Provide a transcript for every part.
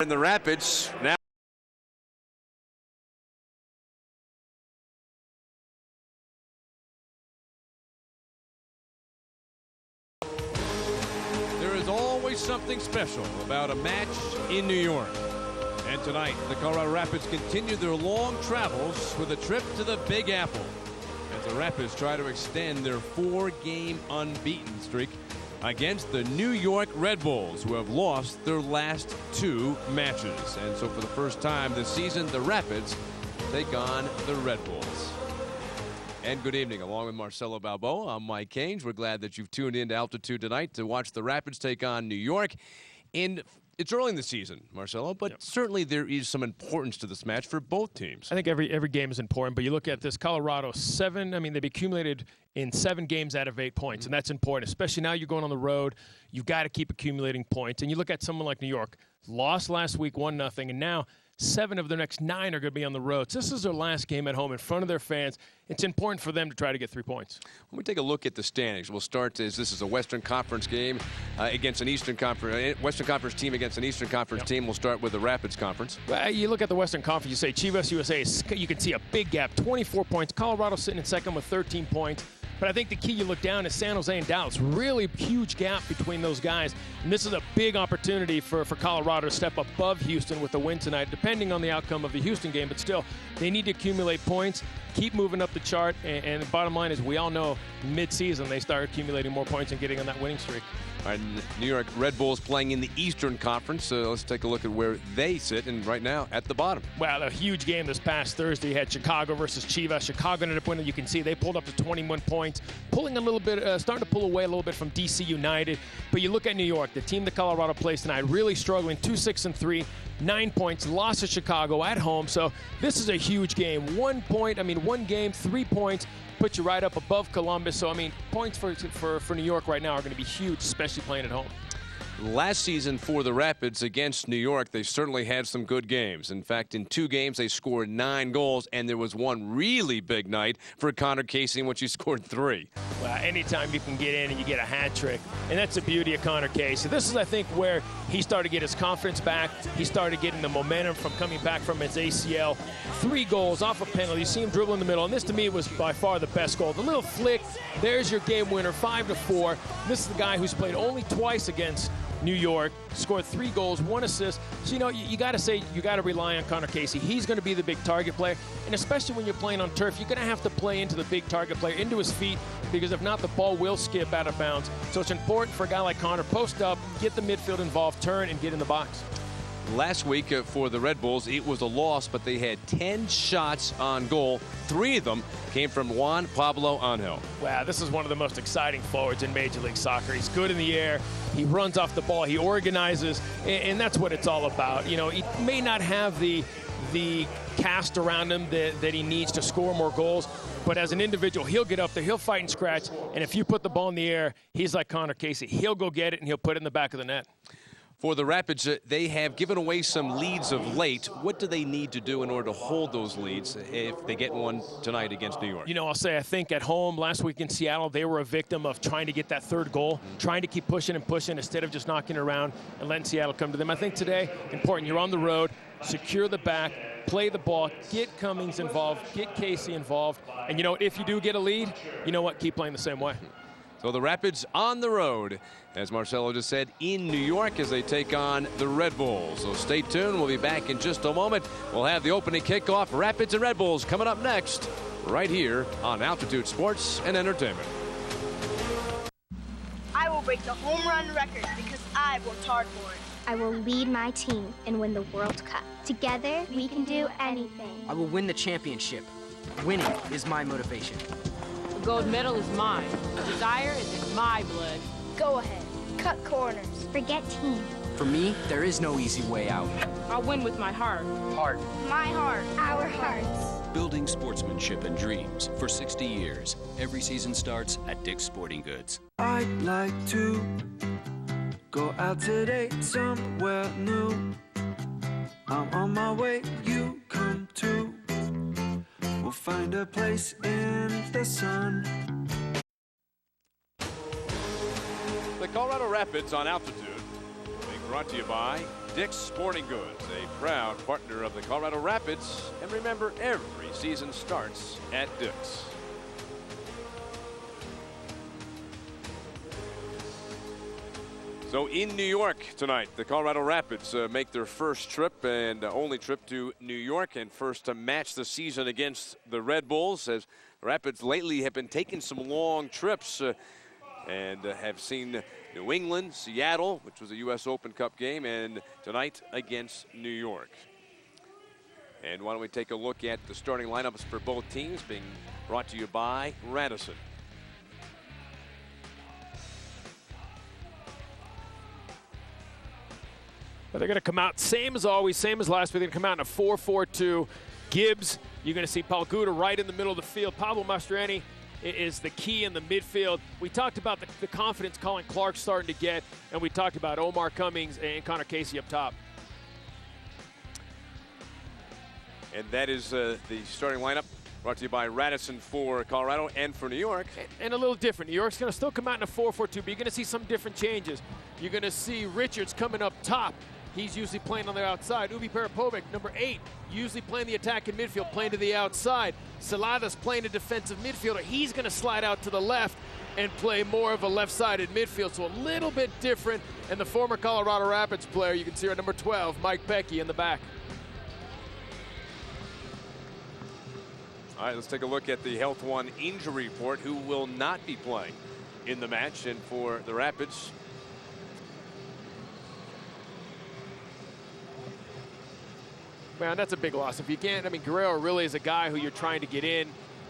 In the Rapids now. There is always something special about a match in New York. And tonight, the Colorado Rapids continue their long travels with a trip to the Big Apple as the Rapids try to extend their 4-game unbeaten streak against the New York RedBulls, who have lost their last 2 matches. And so for the first time this season, the Rapids take on the RedBulls. And good evening. Along with Marcelo Balboa, I'm Mike Caines. We're glad that you've tuned in to Altitude tonight to watch the Rapids take on New York. And it's early in the season, Marcelo, but certainly there is some importance to this match for both teams. I think every game is important, but you look at this Colorado 7, they've accumulated in 7 games out of 8 points, and that's important, especially now you're going on the road. You've got to keep accumulating points. And you look at someone like New York, lost last week 1-0, and now 7 of their next 9 are going to be on the road. So this is their last game at home in front of their fans. It's important for them to try to get 3 points. When we take a look at the standings, we'll start as this is a Western Conference game against an Eastern Conference, Western Conference team against an Eastern Conference team. We'll start with the Rapids Conference. Well, you look at the Western Conference, you say Chivas USA, you can see a big gap, 24 points. Colorado sitting in second with 13 points. But I think the key you look down is San Jose and Dallas. Really huge gap between those guys. And this is a big opportunity for Colorado to step above Houston with the win tonight, depending on the outcome of the Houston game. But still, they need to accumulate points, keep moving up the chart. And the bottom line is we all know mid-season they start accumulating more points and getting on that winning streak. All right, New York Red Bulls playing in the Eastern Conference. So let's take a look at where they sit, and right now at the bottom. Well, a huge game this past Thursday. You had Chicago versus Chivas. Chicago ended up winning. You can see they pulled up to 21 points, pulling a little bit, starting to pull away a little bit from DC United. But you look at New York, the team that Colorado plays tonight, really struggling, 2-6-3, 9 points, lost to Chicago at home. So this is a huge game. 1 game, 3 points. Put you right up above Columbus. So, points for New York right now are going to be huge, especially playing at home. Last season for the Rapids against New York, they certainly had some good games. In fact, in 2 games, they scored 9 goals, and there was one really big night for Connor Casey in which he scored 3. Well, anytime you can get in and you get a hat trick, and that's the beauty of Connor Casey. This is, I think, where he started to get his confidence back. He started getting the momentum from coming back from his ACL. 3 goals off a penalty. You see him dribble in the middle, and this, to me, was by far the best goal. The little flick, there's your game winner, 5-4. This is the guy who's played only twice against New York, scored 3 goals, 1 assist. So, you got to say, you got to rely on Connor Casey. He's going to be the big target player. And especially when you're playing on turf, you're going to have to play into the big target player, into his feet, because if not, the ball will skip out of bounds. So it's important for a guy like Connor, post up, get the midfield involved, turn, and get in the box. Last week for the Red Bulls, it was a loss, but they had 10 shots on goal. 3 of them came from Juan Pablo Angel. Wow, this is one of the most exciting forwards in Major League Soccer. He's good in the air. He runs off the ball. He organizes, and that's what it's all about. He may not have the cast around him that he needs to score more goals, but as an individual, he'll get up there, he'll fight and scratch, and if you put the ball in the air, he's like Connor Casey. He'll go get it, and he'll put it in the back of the net. For the Rapids, they have given away some leads of late. What do they need to do in order to hold those leads if they get one tonight against New York? I'll say, I think at home last week in Seattle, they were a victim of trying to get that 3rd goal, trying to keep pushing and pushing instead of just knocking around and letting Seattle come to them. I think today, important, you're on the road, secure the back, play the ball, get Cummings involved, get Casey involved, and if you do get a lead, keep playing the same way. So the Rapids on the road, as Marcelo just said, in New York as they take on the Red Bulls. So stay tuned. We'll be back in just a moment. We'll have the opening kickoff, Rapids and Red Bulls, coming up next, right here on Altitude Sports and Entertainment. I will break the home run record because I worked hard for it. I will lead my team and win the World Cup. Together, we can do anything. I will win the championship. Winning is my motivation. The gold medal is mine. Desire is in my blood. Go ahead. Cut corners. Forget team. For me, there is no easy way out. I'll win with my heart. Heart. My heart. Our hearts. Building sportsmanship and dreams for 60 years. Every season starts at Dick's Sporting Goods. I'd like to go out today somewhere new. I'm on my way, you come too. We'll find a place in the sun. The Colorado Rapids on Altitude. Big Brought to you by Dick's Sporting Goods, a proud partner of the Colorado Rapids. And remember, every season starts at Dick's. So in New York tonight, the Colorado Rapids make their first trip and only trip to New York, and first to match the season against the Red Bulls, as the Rapids lately have been taking some long trips and have seen New England, Seattle, which was a U.S. Open Cup game, and tonight against New York. And why don't we take a look at the starting lineups for both teams, being brought to you by Radisson. But they're going to come out same as always, same as last week. They're going to come out in a 4-4-2. Gibbs, you're going to see Paul Guda right in the middle of the field. Pablo Mastroeni is the key in the midfield. We talked about the confidence Colin Clark's starting to get, and we talked about Omar Cummings and Connor Casey up top. And that is the starting lineup brought to you by Radisson for Colorado and for New York. And a little different. New York's going to still come out in a 4-4-2, but you're going to see some different changes. You're going to see Richards coming up top. He's usually playing on the outside. Ubi Peripovic, number 8, usually playing the attack in midfield, playing to the outside. Saladas playing a defensive midfielder. He's going to slide out to the left and play more of a left-sided midfield, so a little bit different. And the former Colorado Rapids player, you can see our number 12, Mike Becky, in the back. All right, let's take a look at the Health One injury report. Who will not be playing in the match? And for the Rapids, man, that's a big loss. If you can't, I mean, Guerrero really is a guy who you're trying to get in,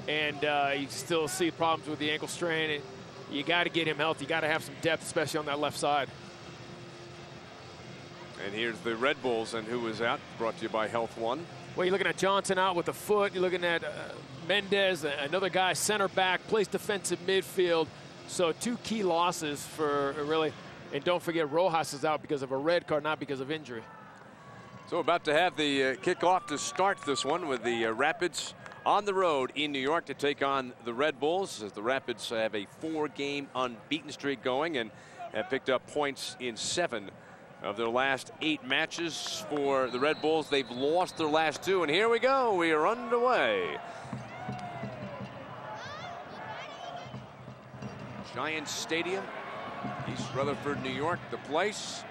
and you still see problems with the ankle strain. And you got to get him healthy. You got to have some depth, especially on that left side. and here's the Red Bulls and who is out, brought to you by Health One. Well, you're looking at Johnson out with a foot. You're looking at Mendez, another guy, center back, plays defensive midfield. So 2 key losses for really. And don't forget, Rojas is out because of a red card, not because of injury. So about to have the kickoff to start this one with the Rapids on the road in New York to take on the Red Bulls, as the Rapids have a 4-game unbeaten streak going and have picked up points in 7 of their last 8 matches. For the Red Bulls, they've lost their last 2, and here we go. We are underway. Giants Stadium, East Rutherford, New York, the place.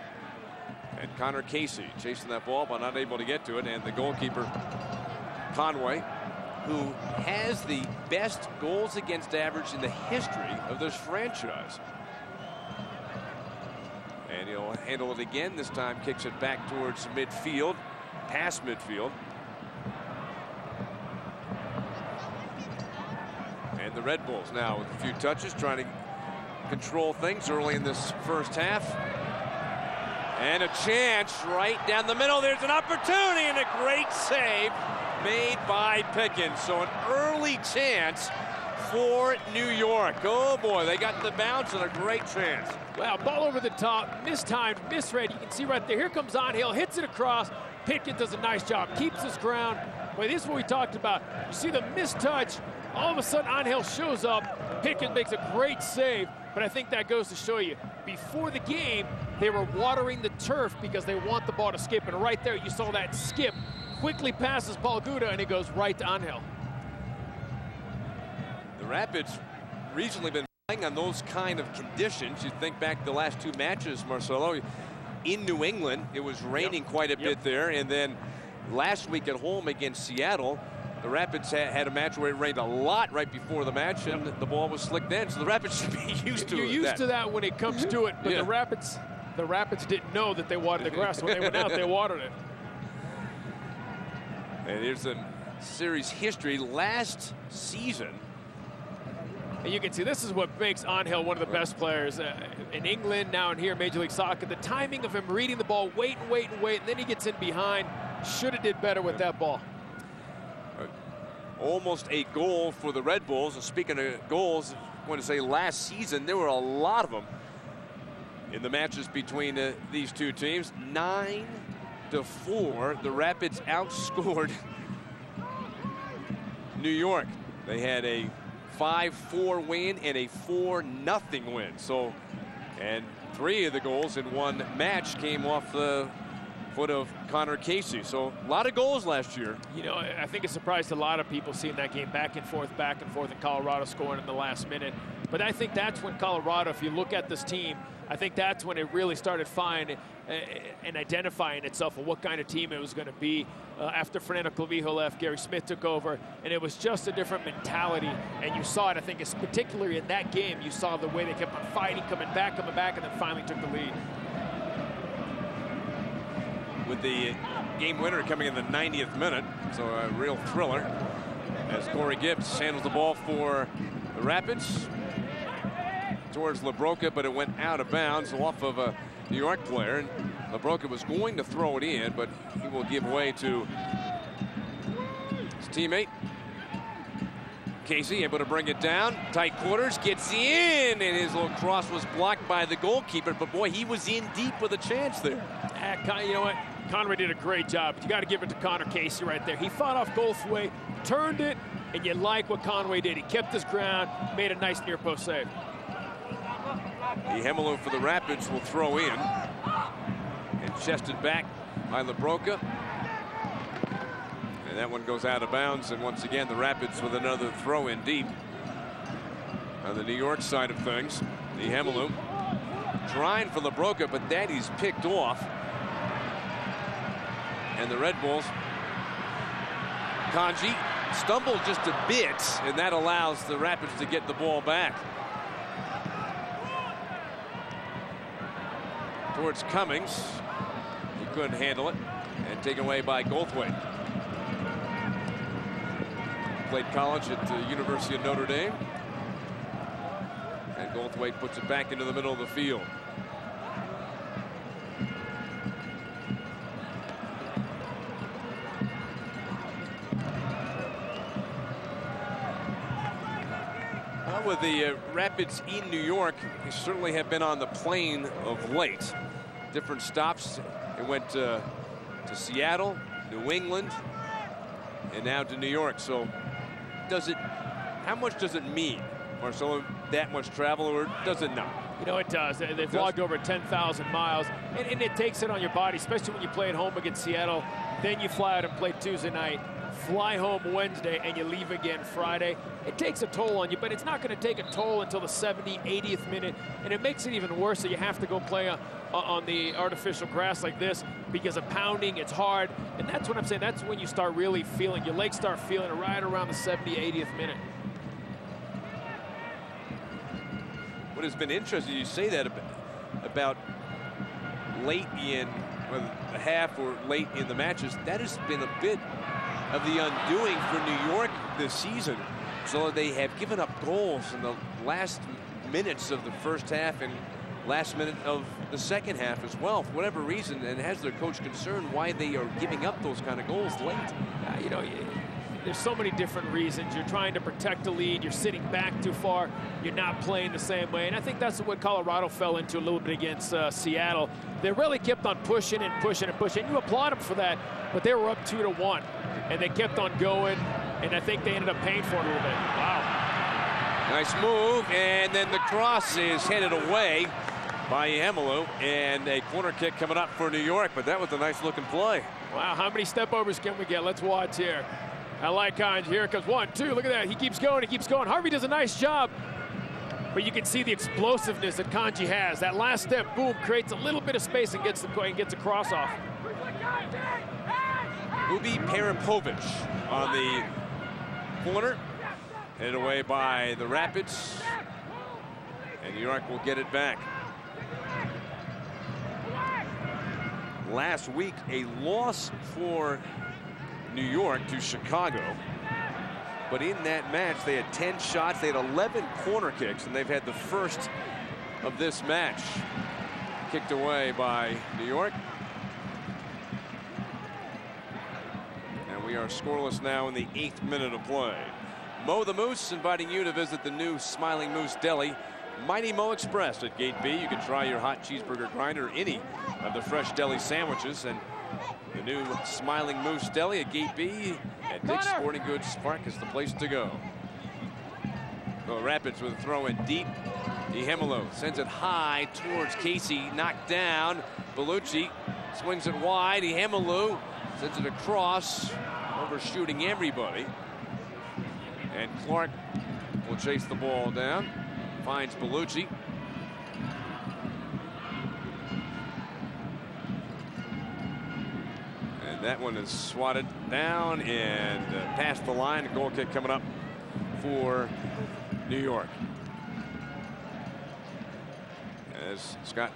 And Connor Casey chasing that ball but not able to get to it. And the goalkeeper, Conway, who has the best goals against average in the history of this franchise. And he'll handle it again. This time kicks it back towards midfield, past midfield. And the Red Bulls now with a few touches, trying to control things early in this first half. And a chance right down the middle. There's an opportunity and a great save made by Pickens. So an early chance for New York. Oh boy, they got the bounce and a great chance. Wow, ball over the top, mistimed, misread. You can see right there. Here comes Angel, hits it across. Pickens does a nice job, keeps his ground. Boy, this is what we talked about. You see the mistouch. All of a sudden, Angel shows up. Pickens makes a great save. But I think that goes to show you, before the game, they were watering the turf because they want the ball to skip. And right there, you saw that skip. Quickly passes Paul Guda, and it goes right to Angel. The Rapids recently been playing on those kind of conditions. You think back the last 2 matches, Marcelo. In New England, it was raining quite a bit there. And then last week at home against Seattle, the Rapids had a match where it rained a lot right before the match, and the ball was slicked in. So the Rapids should be used to it. You're used to that when it comes to it, but the Rapids didn't know that they watered the grass. When they went out, they watered it. And here's some series history last season. And you can see this is what makes Angel one of the best players in England, now in here, Major League Soccer. The timing of him reading the ball, wait, and then he gets in behind. Should have did better with that ball. Almost a goal for the Red Bulls. And speaking of goals, I want to say last season there were a lot of them in the matches between these two teams. 9-4. The Rapids outscored New York. They had a 5-4 win and a 4-0 win. So, and 3 of the goals in one match came off the foot of Connor Casey. So a lot of goals last year. You know, I think it surprised a lot of people seeing that game back and forth, and Colorado scoring in the last minute. But I think that's when Colorado, if you look at this team, I think that's when it really started finding and identifying itself of what kind of team it was going to be. After Fernando Clavijo left, Gary Smith took over, and it was just a different mentality. And you saw it, I think, it's particularly in that game, you saw the way they kept on fighting, coming back, and then finally took the lead. With the game winner coming in the 90th minute, so a real thriller as Corey Gibbs handles the ball for the Rapids towards LaBroca, but it went out of bounds off of a New York player. And LaBroca was going to throw it in, but he will give way to his teammate. Casey able to bring it down. Tight quarters, gets in, and his little cross was blocked by the goalkeeper, but boy, he was in deep with a chance there. You know what? Conway did a great job. You got to give it to Connor Casey right there. He fought off Goldthwait, turned it, and you like what Conway did. He kept his ground, made a nice near post save. The Hemelo for the Rapids will throw in, and chested back by LaBroca. And that one goes out of bounds, and once again the Rapids with another throw in deep. On the New York side of things, the Hemelo trying for LaBroca, but that is picked off. And the RedBulls, Kanji stumbled just a bit, and that allows the Rapids to get the ball back. Towards Cummings. He couldn't handle it, and taken away by Goldthwait. Played college at the University of Notre Dame. And Goldthwait puts it back into the middle of the field. With the Rapids in New York, they certainly have been on the plane of late. Different stops. It went to Seattle, New England, and now to New York. So how much does it mean, Marcelo, that much travel, or does it not? You know, it does. They've logged over 10,000 miles, and it takes it on your body, especially when you play at home against Seattle. Then you fly out and play Tuesday night, fly home Wednesday, and you leave again Friday. It takes a toll on you, but it's not going to take a toll until the 70th, 80th minute, and it makes it even worse that you have to go play on the artificial grass like this because of pounding. It's hard, and that's what I'm saying. That's when you start really feeling, your legs start feeling it right around the 70th, 80th minute. What has been interesting, you say that about late in the half or late in the matches, that has been a bit of the undoing for New York this season. So they have given up goals in the last minutes of the first half and last minute of the second half as well, for whatever reason, and has their coach concerned why they are giving up those kind of goals late. You know, there's so many different reasons. You're trying to protect the lead. You're sitting back too far. You're not playing the same way. And I think that's what Colorado fell into a little bit against Seattle. They really kept on pushing and pushing and pushing. You applaud them for that, but they were up 2-1. And they kept on going, and I think they ended up paying for it a little bit. Wow. Nice move, and then the cross is headed away by Hemelo, and a corner kick coming up for New York, but that was a nice looking play. Wow, how many step overs can we get? Let's watch here. I like Kanji. Here it comes 1, 2. Look at that. He keeps going. He keeps going. Harvey does a nice job. But you can see the explosiveness that Kanji has. That last step, boom, creates a little bit of space and gets a cross off. Ubi Peripovic on the corner. Headed away by the Rapids. And New York will get it back. Last week, a loss for New York to Chicago. But in that match, they had 10 shots. They had 11 corner kicks, and they've had the first of this match. Kicked away by New York. And we are scoreless now in the 8th minute of play. Mo the Moose inviting you to visit the new Smiling Moose Deli, Mighty Mo Express at Gate B. You can try your hot cheeseburger grind or any of the fresh deli sandwiches. And the new Smiling Moose Deli at Gate B at Dick's Sporting Goods Park is the place to go. Well, Rapids with a throw in deep. DeHemelo sends it high towards Casey, knocked down. Bellucci swings it wide. DeHemelo sends it across, overshooting everybody. And Clark will chase the ball down, finds Bellucci. And that one is swatted down and past the line. A goal kick coming up for New York. As Scott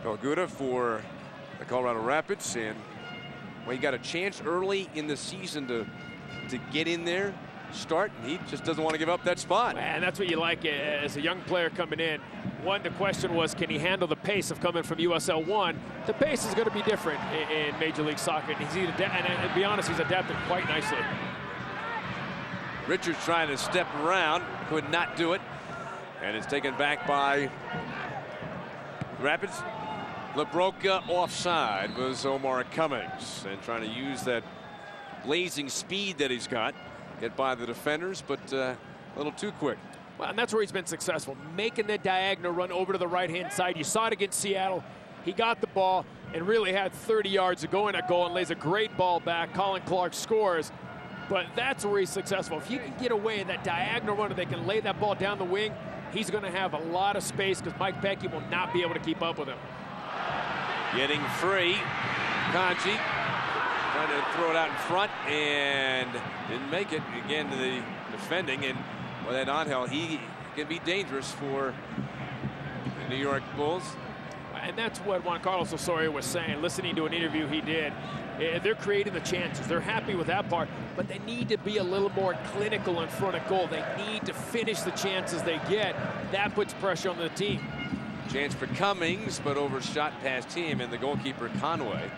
Golguda for the Colorado Rapids, and well, he got a chance early in the season to get in there, start, and he just doesn't want to give up that spot. And that's what you like as a young player coming in. One, the question was, can he handle the pace of coming from USL 1? The pace is going to be different in Major League Soccer, and to be honest, he's adapted quite nicely. Richards trying to step around, could not do it, and it's taken back by Rapids. LaBroca offside was Omar Cummings, and trying to use that blazing speed that he's got, get by the defenders, but a little too quick. Well, and that's where he's been successful, making the diagonal run over to the right-hand side. You saw it against Seattle. He got the ball and really had 30 yards to go in that goal and lays a great ball back. Colin Clark scores, but that's where he's successful. If he can get away in that diagonal run, they can lay that ball down the wing, he's going to have a lot of space because Mike Beckey will not be able to keep up with him. Getting free, Conchi trying to throw it out in front and didn't make it. Again to the defending, and with that Angel, he can be dangerous for the New York Bulls. And that's what Juan Carlos Osorio was saying, listening to an interview he did. They're creating the chances. They're happy with that part, but they need to be a little more clinical in front of goal. They need to finish the chances they get. That puts pressure on the team. Chance for Cummings, but overshot past him, and the goalkeeper Conway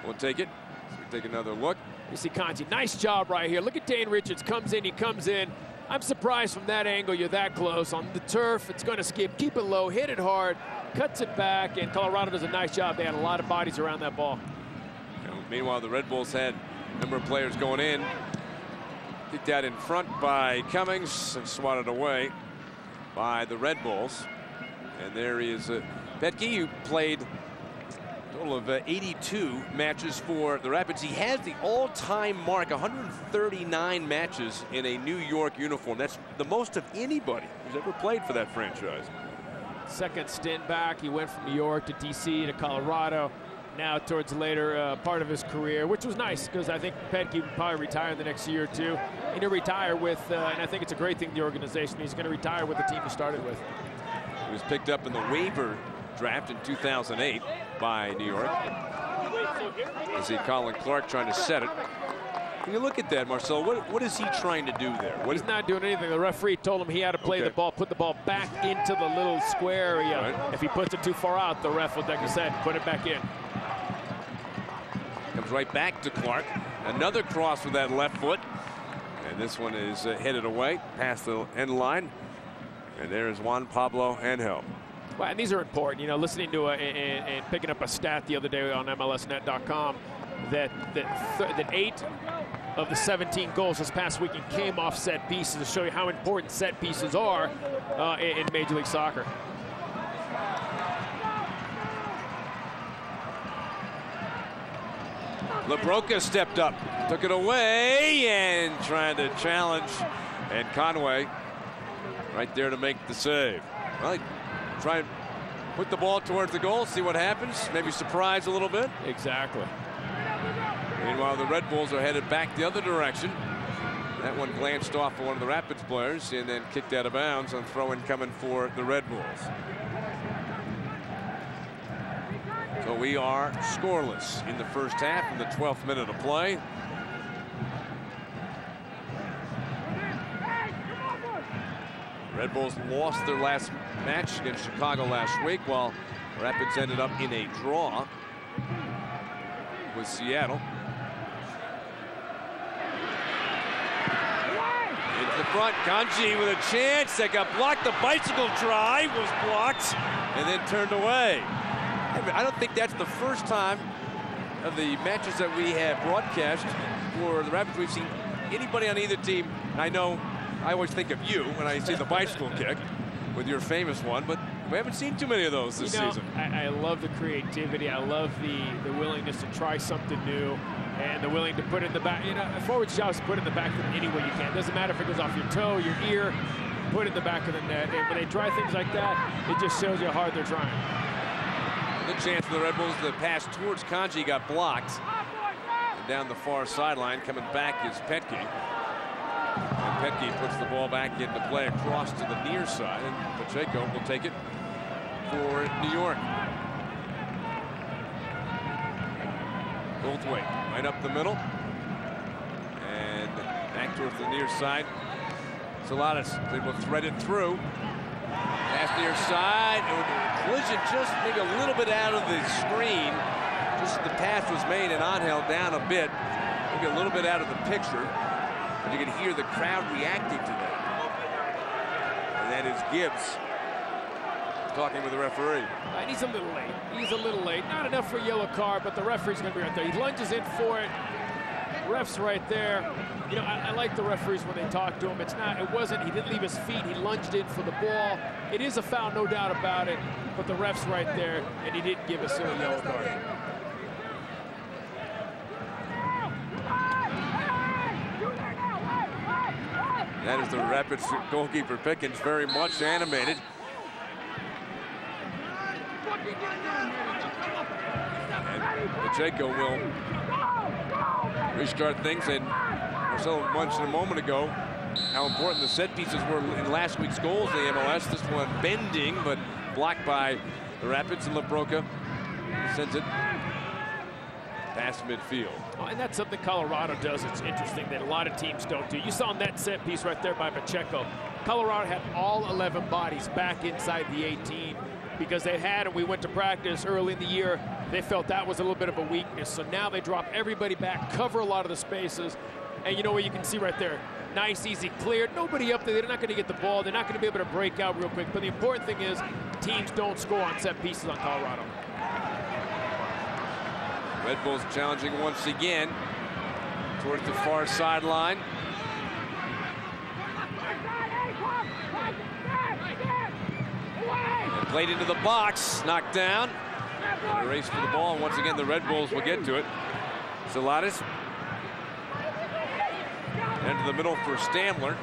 will take it. So we take another look. You see Conchi, nice job right here. Look at Dane Richards, comes in, he comes in. I'm surprised from that angle you're that close. On the turf, it's going to skip. Keep it low, hit it hard, cuts it back, and Colorado does a nice job. They had a lot of bodies around that ball. Meanwhile, the Red Bulls had a number of players going in. Kicked out in front by Cummings and swatted away by the Red Bulls. And there is Petke, who played a total of 82 matches for the Rapids. He has the all-time mark, 139 matches in a New York uniform. That's the most of anybody who's ever played for that franchise. Second stint back, he went from New York to DC to Colorado. Now towards the later part of his career, which was nice because I think Petke would probably retire in the next year or two. And he'll retire with, and I think it's a great thing, the organization, he's going to retire with the team he started with. He was picked up in the waiver draft in 2008 by New York. You see Colin Clark trying to set it. When you look at that, Marcel, what is he trying to do there? He's not doing anything. The referee told him he had to play the ball, put the ball back into the little square area. Right. If he puts it too far out, the ref will take his head and put it back in. Comes right back to Clark. Another cross with that left foot. And this one is headed away past the end line. And there's Juan Pablo Angel. Well, and these are important. You know, listening to and picking up a stat the other day on MLSnet.com that 8 of the 17 goals this past weekend came off set pieces, to show you how important set pieces are in Major League Soccer. LaBroca stepped up, took it away, and trying to challenge. And Conway right there to make the save. Well, try and put the ball towards the goal, see what happens. Maybe surprise a little bit. Exactly. Meanwhile, the Red Bulls are headed back the other direction. That one glanced off for one of the Rapids players and then kicked out of bounds on throw-in coming for the Red Bulls. So we are scoreless in the first half in the 12th minute of play. Red Bulls lost their last match against Chicago last week, while Rapids ended up in a draw with Seattle. Into the front, Kanji with a chance that got blocked. The bicycle drive was blocked and then turned away. I don't think that's the first time of the matches that we have broadcast for the Rapids we've seen anybody on either team. I know I always think of you when I see the bicycle kick with your famous one, but we haven't seen too many of those this season. I love the creativity. I love the willingness to try something new and the willing to put it in the back. You know, a forward's job is to put it in the back of any way you can. It doesn't matter if it goes off your toe, your ear, put it in the back of the net. And when they try things like that, it just shows you how hard they're trying. Good chance for the Red Bulls. The pass towards Kanji got blocked. And down the far sideline, coming back is Petke. And Petke puts the ball back into play across to the near side, and Pacheco will take it for New York. Goldthwait right up the middle. And back towards the near side. Saladas, they will thread it through. Pass near side. Collision just maybe a little bit out of the screen. Just as the pass was made and Angel down a bit. Maybe a little bit out of the picture. But you can hear the crowd reacting to that. And that is Gibbs talking with the referee. And he's a little late. He's a little late. Not enough for a yellow card, but the referee's going to be right there. He lunges in for it. Ref's right there. You know, I like the referees when they talk to him. He didn't leave his feet. He lunged in for the ball. It is a foul, no doubt about it, but the ref's right there, and he didn't give us a yellow card. That is the Rapids goalkeeper Pickens, very much animated. And Pacheco will restart things, and Marcelo mentioned a moment ago how important the set pieces were in last week's goals in the MLS. This one bending, but blocked by the Rapids, and LaBroca sends it past midfield. Oh, and that's something Colorado does. It's interesting that a lot of teams don't do. You saw that set piece right there by Pacheco. Colorado had all 11 bodies back inside the 18 because they had, and we went to practice early in the year, they felt that was a little bit of a weakness. So now they drop everybody back, cover a lot of the spaces, and you know what you can see right there. Nice, easy, cleared. Nobody up there. They're not going to get the ball. They're not going to be able to break out real quick. But the important thing is teams don't score on set pieces on Colorado. Red Bulls challenging once again towards the far sideline. And played into the box, knocked down. And a race for the ball, and once again the Red Bulls will get to it. Saladas into the middle for Stamler.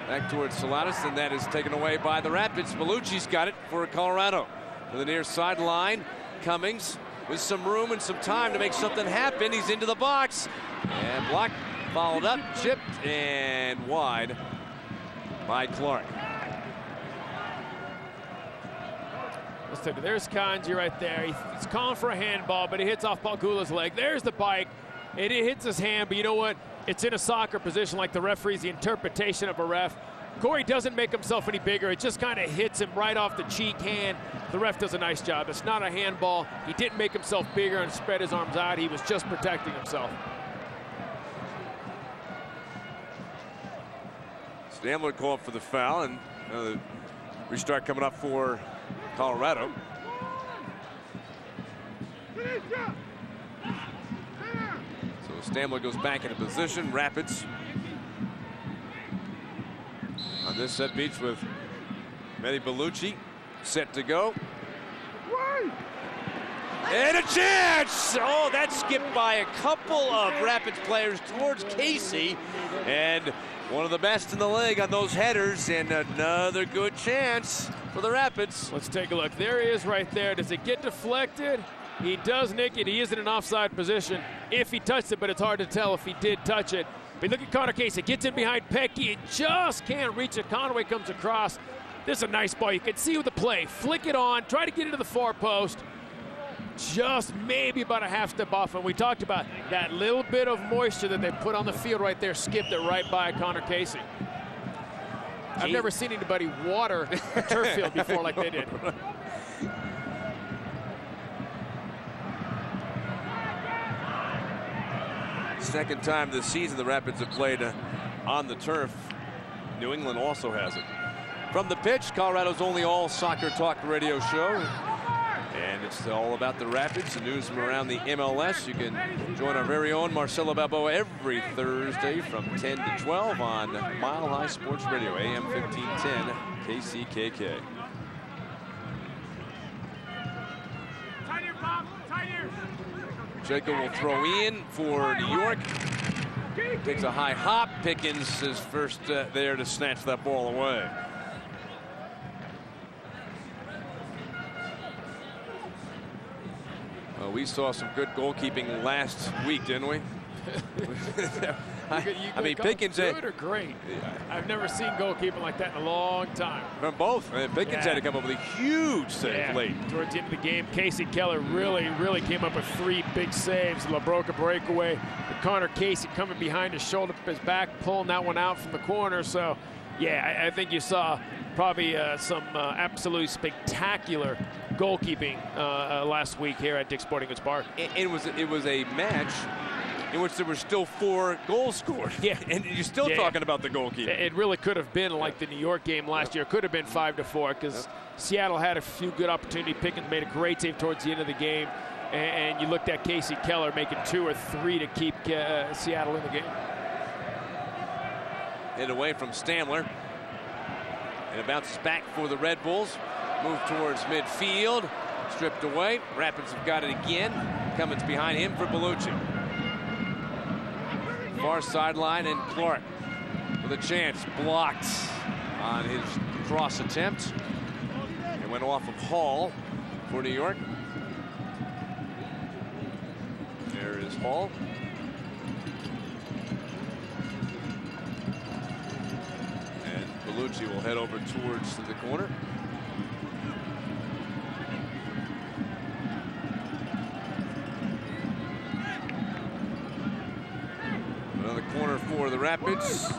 Back towards Saladas, and that is taken away by the Rapids. Bellucci's got it for Colorado. To the near sideline, Cummings with some room and some time to make something happen. He's into the box and blocked, followed up, chipped, and wide by Clark. Let's take it. There's Kanji right there. He's calling for a handball, but he hits off Palgula's leg. There's the bike. It hits his hand, but you know what? It's in a soccer position like the referee's the interpretation of a ref. Corey doesn't make himself any bigger. It just kind of hits him right off the cheek hand. The ref does a nice job. It's not a handball. He didn't make himself bigger and spread his arms out. He was just protecting himself. Stamler called for the foul, and the restart coming up for Colorado. So Stamler goes back into position. Rapids on this set piece with Mehdi Bellucci set to go. And a chance! Oh, that skipped by a couple of Rapids players towards Casey. And one of the best in the league on those headers, and another good chance for the Rapids. Let's take a look. There he is right there. Does it get deflected? He does nick it. He is in an offside position if he touched it, but it's hard to tell if he did touch it. But look at Connor Casey. Gets in behind Petke. It just can't reach it. Conway comes across. This is a nice ball. You can see with the play. Flick it on. Try to get into the far post. Just maybe about a half step off. And we talked about that little bit of moisture that they put on the field right there. Skipped it right by Connor Casey. I've never seen anybody water a turf field before like they did. Second time this season the Rapids have played on the turf. New England also has it. From the pitch, Colorado's only all soccer talk radio show. And it's all about the Rapids, the news from around the MLS. You can join our very own Marcelo Balboa every Thursday from 10 to 12 on Mile High Sports Radio, AM 1510, KCKK. Jacob will throw in for New York. Takes a high hop. Pickens is first there to snatch that ball away. Well, we saw some good goalkeeping last week, didn't we? I mean, Pickens good or great. I've never seen goalkeeping like that in a long time. From both. Pickens had to come up with a huge save late. Towards the end of the game, Casey Keller really came up with 3 big saves. LaBroca breakaway. Connor Casey coming behind his shoulder, his back, pulling that one out from the corner. So, yeah, I think you saw probably some absolutely spectacular goalkeeping last week here at Dick's Sporting Goods Park. It was a match in which there were still 4 goals scored. Yeah. And you're still talking about the goalkeeper. It really could have been like the New York game last year. It could have been 5-4 because Seattle had a few good opportunities. Pickens made a great save towards the end of the game. And you looked at Casey Keller making 2 or 3 to keep Seattle in the game. Hit away from Stamler. And it bounces back for the Red Bulls. Move towards midfield. Stripped away. Rapids have got it again. Cummins behind him for Bellucci. Far sideline, and Clark with a chance. Blocked on his cross attempt. It went off of Hall for New York. There is Hall. And Bellucci will head over towards the corner. Another corner for the Rapids.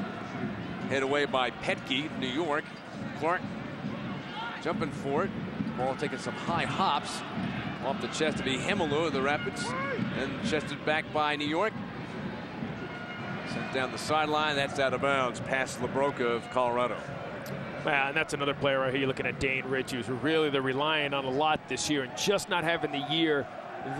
Head away by Petke, New York. Clark jumping for it. Ball taking some high hops off the chest of Hemelu of the Rapids. And chested back by New York. Sent down the sideline. That's out of bounds past LaBroca of Colorado. Well, and that's another player right here. You're looking at Dane Rich, who's really they're relying on a lot this year and just not having the year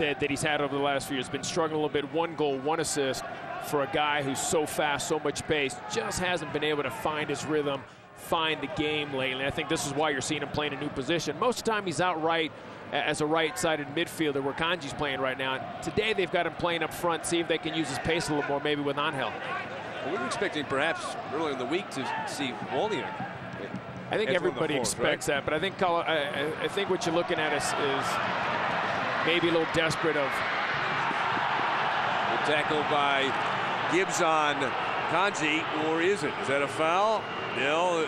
that he's had over the last few years. Been struggling a little bit. 1 goal, 1 assist for a guy who's so fast, so much pace. Just hasn't been able to find his rhythm, find the game lately. I think this is why you're seeing him playing a new position. Most of the time he's out right as a right-sided midfielder where Kanji's playing right now. Today they've got him playing up front, see if they can use his pace a little more, maybe with Angel. Well, we were expecting perhaps earlier in the week to see Wozniak. I think everybody expects that, but I think I think what you're looking at is maybe a little desperate of. The tackle by Gibbs on Kanji, or is it? Is that a foul? No.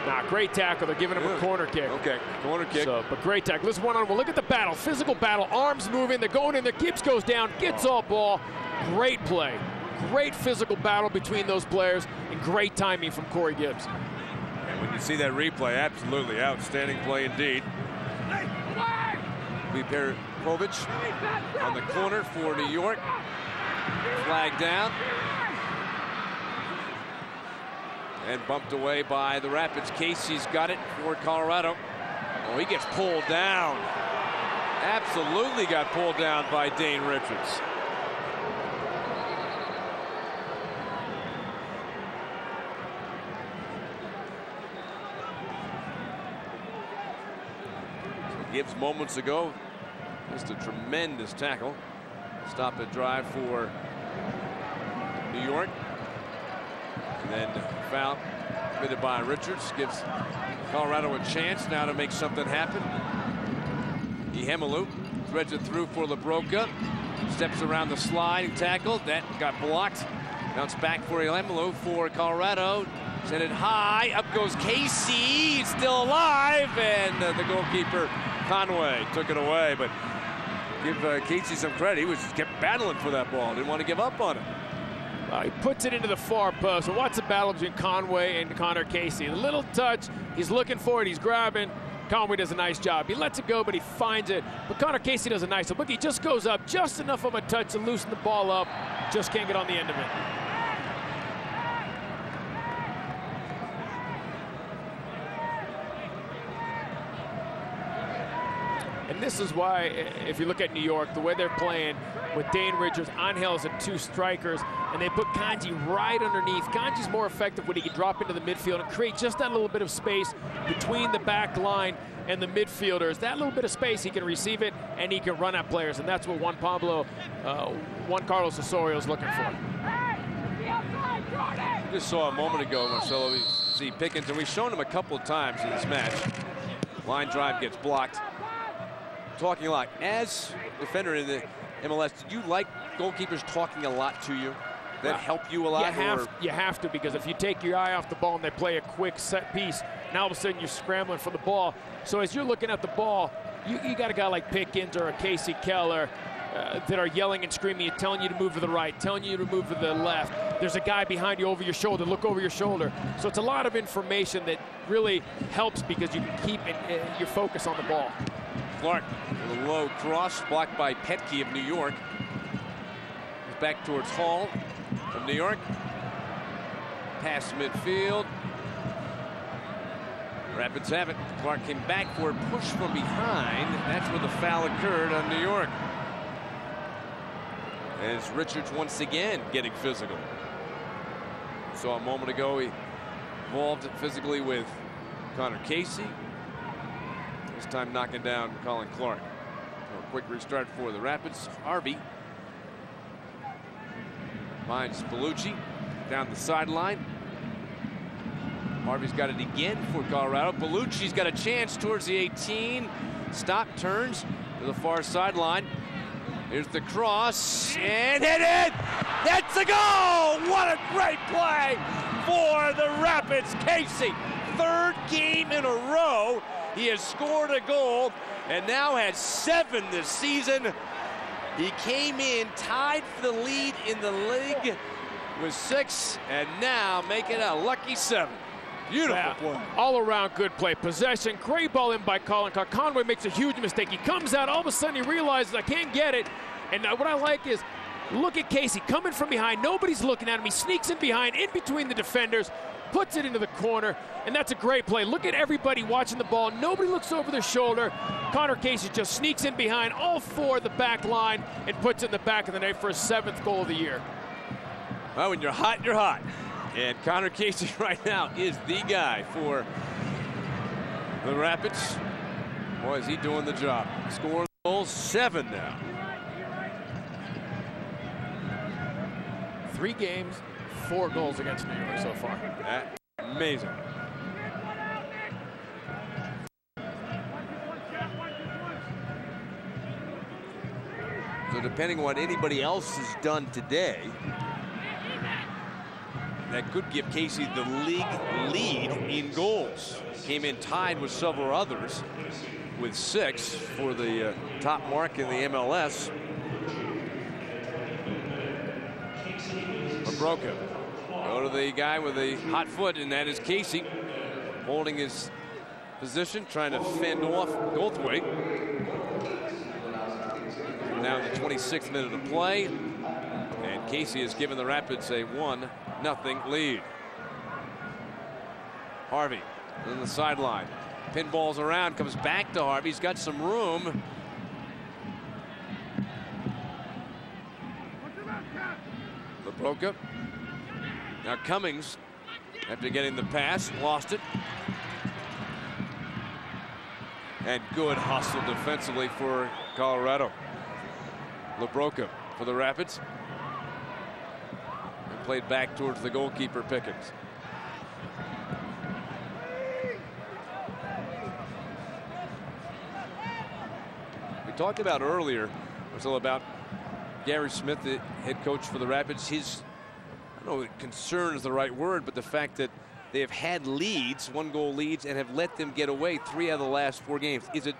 Nah, great tackle. They're giving him a corner kick. Okay, corner kick. So, but great tackle. This one-on-one. Look at the battle. Physical battle. Arms moving. They're going in there. Gibbs goes down. Gets all ball. Great play. Great physical battle between those players, and great timing from Corey Gibbs. And when you see that replay, absolutely outstanding play indeed. Viperovic on the corner for New York. Flag down. And bumped away by the Rapids. Casey's got it for Colorado. Oh, he gets pulled down. Absolutely got pulled down by Dane Richards. Gibbs moments ago, just a tremendous tackle. Stop and drive for New York. And then foul committed by Richards gives Colorado a chance now to make something happen. Hemelu threads it through for LaBroca. Steps around the slide, tackle. That got blocked. Bounce back for Hemelu for Colorado. Sent it high. Up goes Casey. He's still alive. And the goalkeeper, Conway, took it away. But give Casey some credit. He kept battling for that ball. Didn't want to give up on it. He puts it into the far post. So what's the battle between Conway and Connor Casey? A little touch. He's looking for it. He's grabbing. Conway does a nice job. He lets it go, but he finds it. But Connor Casey does a nice job. Look, he just goes up just enough of a touch to loosen the ball up. Just can't get on the end of it. And this is why, if you look at New York, the way they're playing with Dane Richards, Angels, and 2 strikers, and they put Kanji right underneath. Kanji's more effective when he can drop into the midfield and create just that little bit of space between the back line and the midfielders. That little bit of space, he can receive it, and he can run at players, and that's what Juan Carlos Osorio is looking for. We just saw a moment ago, Marcelo, we see Pickens, and we've shown him a couple of times in this match. Line drive gets blocked. Talking a lot. As defender in the MLS, do you like goalkeepers talking a lot to you? That help you a lot? You have to, because if you take your eye off the ball and they play a quick set piece, now all of a sudden you're scrambling for the ball. So as you're looking at the ball, you got a guy like Pickens or a Casey Keller that are yelling and screaming, telling you to move to the right, telling you to move to the left. There's a guy behind you over your shoulder. Look over your shoulder. So it's a lot of information that really helps because you can keep your focus on the ball. Clark with a low cross, blocked by Petke of New York. He's back towards Hall of New York. Pass midfield. Rapids have it. Clark came back for a push from behind. That's where the foul occurred on New York. As Richards once again getting physical. Saw a moment ago he involved physically with Connor Casey. This time knocking down Colin Clark. So a quick restart for the Rapids. Harvey finds Bellucci down the sideline. Harvey's got it again for Colorado. Bellucci's got a chance towards the 18. Stop, turns to the far sideline. Here's the cross and hit it. That's a goal. What a great play for the Rapids. Casey, 3rd game in a row. He has scored a goal and now has 7 this season. He came in tied for the lead in the league with 6 and now making a lucky 7. Beautiful play. All around good play. Possession, great ball in by Colin Clark. Conway makes a huge mistake. He comes out, all of a sudden he realizes I can't get it. And what I like is, look at Casey coming from behind. Nobody's looking at him. He sneaks in behind, in between the defenders, puts it into the corner, and that's a great play. Look at everybody watching the ball. Nobody looks over their shoulder. Connor Casey just sneaks in behind all 4 of the back line and puts it in the back of the net for his 7th goal of the year. Well, when you're hot, you're hot. And Connor Casey right now is the guy for the Rapids. Boy, is he doing the job. Scoring goals, 7 now. 3 games, 4 goals against New York so far. That's amazing. So depending on what anybody else has done today, that could give Casey the league lead in goals. Came in tied with several others with 6 for the top mark in the MLS. Broca. Go to the guy with the hot foot, and that is Casey, holding his position, trying to fend off Goldthwait. Now in the 26th minute of play, and Casey has given the Rapids a 1-0 lead. Harvey on the sideline, pinballs around, comes back to Harvey. He's got some room. Broca. Now Cummings, after getting the pass, lost it. And good hustle defensively for Colorado. LaBroca for the Rapids. And played back towards the goalkeeper, Pickens. We talked about earlier, Marcelo, about Gary Smith, the head coach for the Rapids. His, I don't know if concern is the right word, but the fact that they have had leads, 1-goal leads, and have let them get away 3 out of the last 4 games. Is it,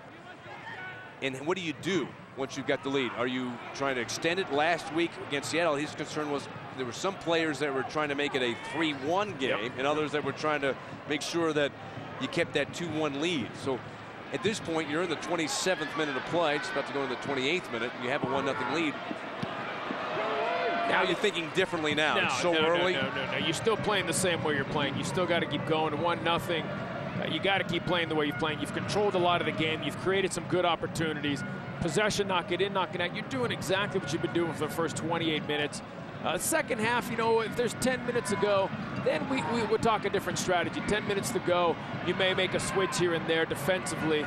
and what do you do once you've got the lead? Are you trying to extend it? Last week against Seattle, his concern was there were some players that were trying to make it a 3-1 game, and others that were trying to make sure that you kept that 2-1 lead. So at this point, you're in the 27th minute of play, just about to go in the 28th minute, and you have a 1-0 lead. Now you're thinking differently now. It's so early. No. You're still playing the same way you're playing. You still got to keep going. 1-0. you got to keep playing the way you're playing. You've controlled a lot of the game. You've created some good opportunities. Possession, knock it in, knock it out. You're doing exactly what you've been doing for the first 28 minutes. Second half, you know, if there's 10 minutes to go, then we would talk a different strategy. 10 minutes to go, you may make a switch here and there defensively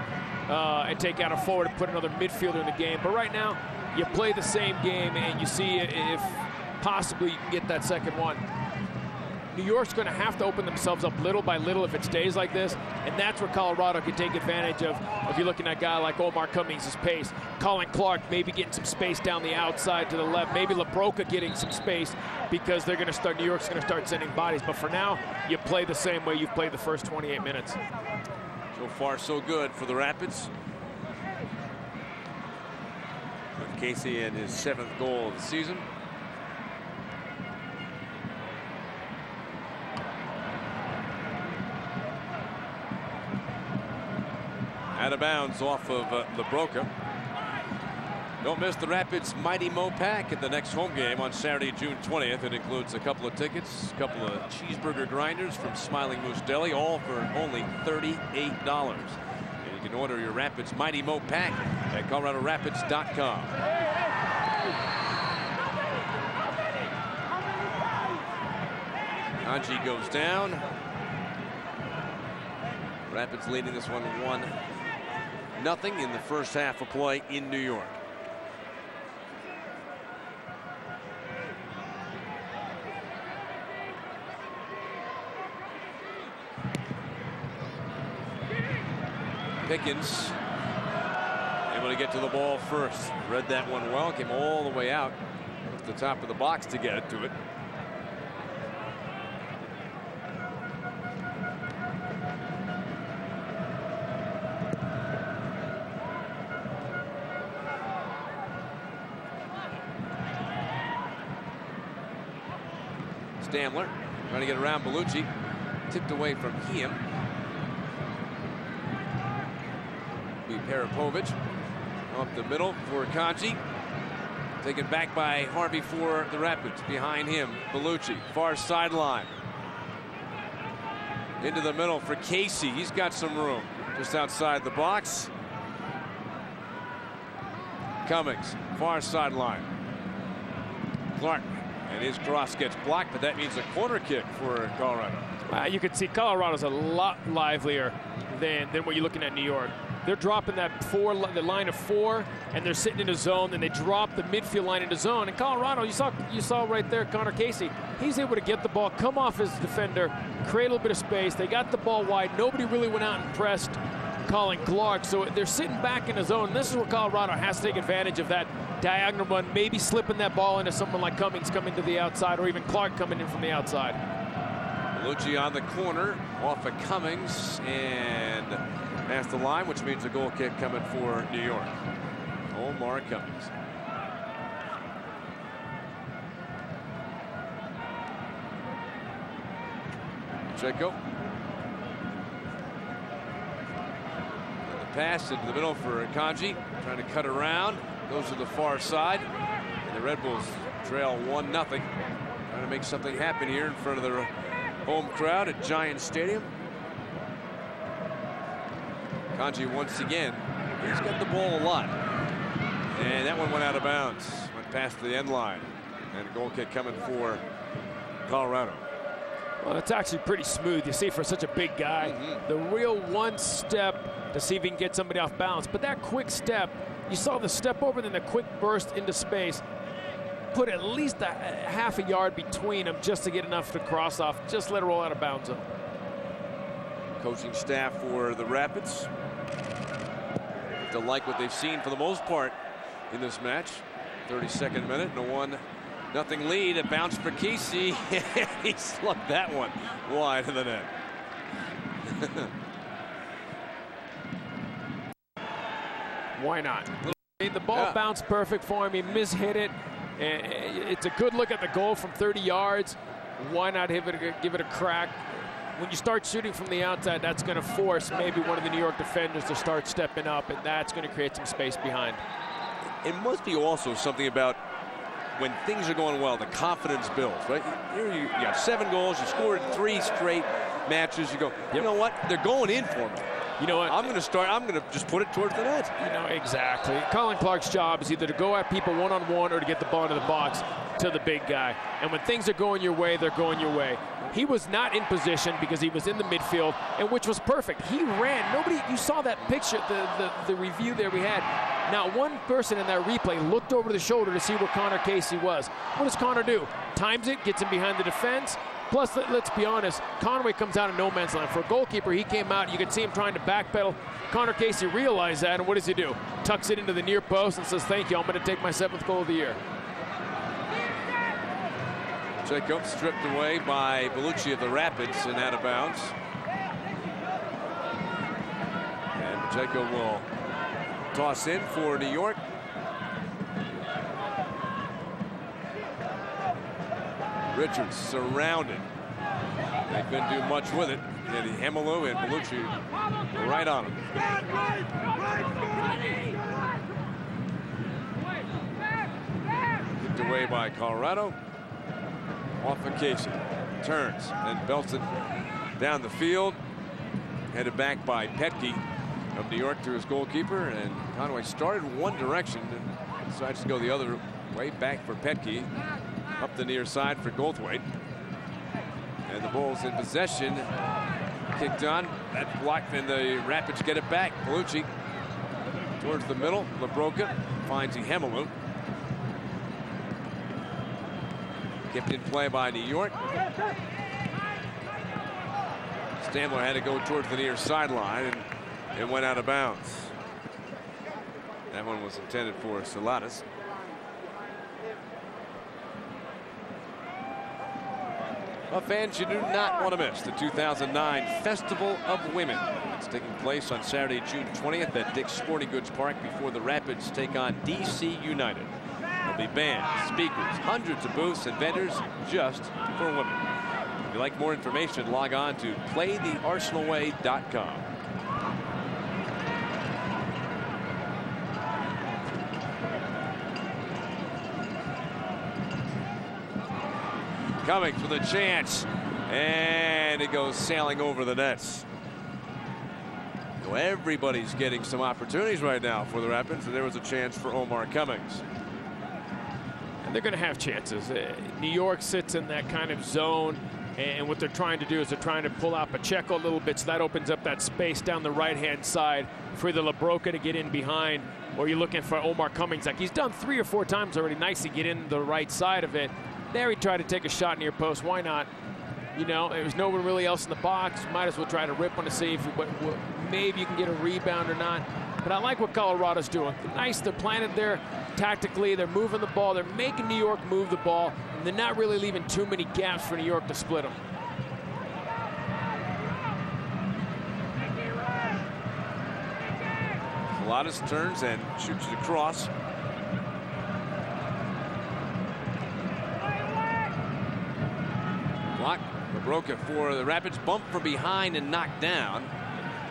and take out a forward and put another midfielder in the game. But right now, you play the same game, and you see if possibly you can get that second one. New York's going to have to open themselves up little by little if it stays like this, and that's where Colorado can take advantage of. If you're looking at a guy like Omar Cummings' pace, Colin Clark maybe getting some space down the outside to the left, maybe LaBroca getting some space because they're going to start. New York's going to start sending bodies. But for now, you play the same way you've played the first 28 minutes. So far, so good for the Rapids. With Casey in his 7th goal of the season. Out of bounds off of LaBroca. Don't miss the Rapids Mighty Mo Pack at the next home game on Saturday, June 20th. It includes a couple of tickets, a couple of cheeseburger grinders from Smiling Moose Deli, all for only $38. And you can order your Rapids Mighty Mo Pack at ColoradoRapids.com. Kanji goes down. Rapids leading this one 1-0 in the first half of play in New York. Pickens able to get to the ball first. Read that one well, came all the way out to the top of the box to get it to it. Stamler trying to get around Bellucci. Tipped away from him. Parapovich up the middle for Kanji. Taken back by Harvey for the Rapids. Behind him, Bellucci, far sideline. Into the middle for Casey. He's got some room just outside the box. Cummings, far sideline. Clark, and his cross gets blocked, but that means a corner kick for Colorado. You can see Colorado's a lot livelier than what you're looking at New York. They're dropping the line of 4, and they're sitting in a zone. Then they drop the midfield line into zone. And Colorado, you saw right there, Connor Casey. He's able to get the ball, come off his defender, create a little bit of space. They got the ball wide. Nobody really went out and pressed Colin Clark. So they're sitting back in a zone. This is where Colorado has to take advantage of that diagonal run, maybe slipping that ball into someone like Cummings coming to the outside, or even Clark coming in from the outside. Bellucci on the corner, off of Cummings, and past the line, which means a goal kick coming for New York. Omar Cummings. Pacheco. And the pass into the middle for Kanji, trying to cut around, goes to the far side, and the Red Bulls trail 1-0. Trying to make something happen here in front of the home crowd at Giant Stadium. Kanji once again, he's got the ball a lot. And that one went out of bounds, went past the end line. And a goal kick coming for Colorado. Well, it's actually pretty smooth. You see, for such a big guy, the real one step to see if he can get somebody off balance. But that quick step, you saw the step over, then the quick burst into space. Put at least a half a yard between them just to get enough to cross off. Just let it roll out of bounds. Coaching staff for the Rapids. They'll like what they've seen for the most part in this match. 32nd minute and a 1-0 lead. A bounce for Casey. He slugged that one wide of the net. Why not? The ball bounced perfect for him. He mishit it. And it's a good look at the goal from 30 yards. Why not give it a crack? When you start shooting from the outside, that's going to force maybe one of the New York defenders to start stepping up, and that's going to create some space behind. It must be also something about when things are going well, the confidence builds, right? Here you got 7 goals, you scored 3 straight. matches, you go, you know what? They're going in for me. You know what? I'm going to just put it towards the net. You know, exactly. Colin Clark's job is either to go at people one-on-one or to get the ball into the box to the big guy. And when things are going your way, they're going your way. He was not in position because he was in the midfield, and which was perfect. He ran. Nobody, you saw that picture, the review there we had. Not one person in that replay looked over the shoulder to see where Connor Casey was. What does Connor do? Times it, gets him behind the defense. Plus, let's be honest, Conway comes out of no man's land. For a goalkeeper, he came out, you could see him trying to backpedal. Connor Casey realized that, and what does he do? Tucks it into the near post and says, thank you, I'm going to take my 7th goal of the year. Jacob stripped away by Bellucci of the Rapids and out of bounds. And Jacob will toss in for New York. Richards surrounded. They couldn't do much with it. And Hemelu and Bellucci were right on him. Kicked away by Colorado. Off of Casey. Turns and belts it down the field. Headed back by Petke of New York to his goalkeeper. And Conway started one direction and decides to go the other way. Back for Petke. Up the near side for Goldthwait. And the Bulls in possession. Kicked on. That blocked, and the Rapids get it back. Bellucci towards the middle. LaBroca finds Hemelu. Kept in play by New York. Stamler had to go towards the near sideline, and it went out of bounds. That one was intended for Saladas. Well, fans, you do not want to miss the 2009 Festival of Women. It's taking place on Saturday, June 20th at Dick's Sporting Goods Park before the Rapids take on DC United. There'll be bands, speakers, hundreds of booths and vendors just for women. If you'd like more information, log on to playthearsenalway.com. Cummings with a chance, and it goes sailing over the nets. So everybody's getting some opportunities right now for the Rapids, and there was a chance for Omar Cummings. And they're going to have chances. New York sits in that kind of zone, and what they're trying to do is they're trying to pull out Pacheco a little bit, so that opens up that space down the right-hand side for the LaBroca to get in behind, or you're looking for Omar Cummings. Like he's done 3 or 4 times already, nice to get in the right side of it. There he tried to take a shot near post. Why not? You know, there was no one really else in the box. Might as well try to rip one to see if maybe you can get a rebound or not. But I like what Colorado's doing. Nice, they're planted there tactically. They're moving the ball. They're making New York move the ball. And they're not really leaving too many gaps for New York to split them. Saladas turns and shoots it across. Block. LaBroca for the Rapids. Bump from behind and knocked down.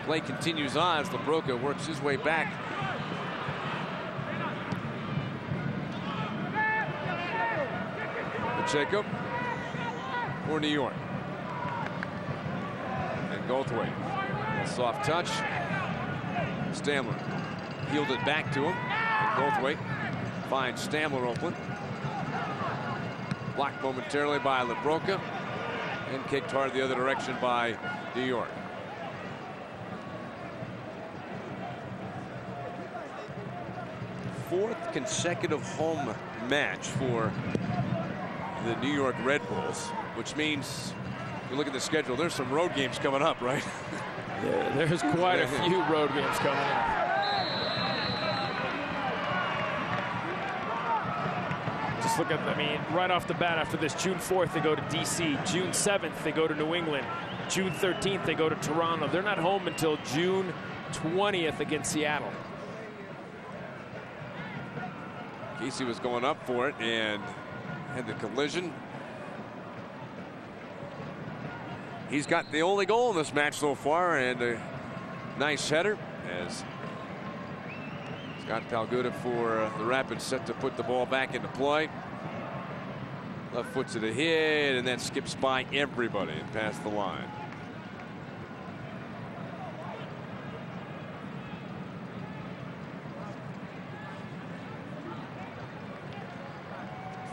Play continues on as LaBroca works his way back. Pacheco for New York. And Goldthwait. A soft touch. Stamler heeled it back to him. Goldthwait finds Stamler open. Blocked momentarily by LaBroca. And kicked hard the other direction by New York. Fourth consecutive home match for the New York Red Bulls, which means you look at the schedule, there's some road games coming up, right? Yeah, there's quite a few road games coming up. Just look at, I mean, right off the bat after this, June 4th, they go to DC. June 7th, they go to New England. June 13th, they go to Toronto. They're not home until June 20th against Seattle. Casey was going up for it and had the collision. He's got the only goal in this match so far, and a nice header as Scott Palguda for the Rapids set to put the ball back into play. Left foot to the head, and that skips by everybody and past the line.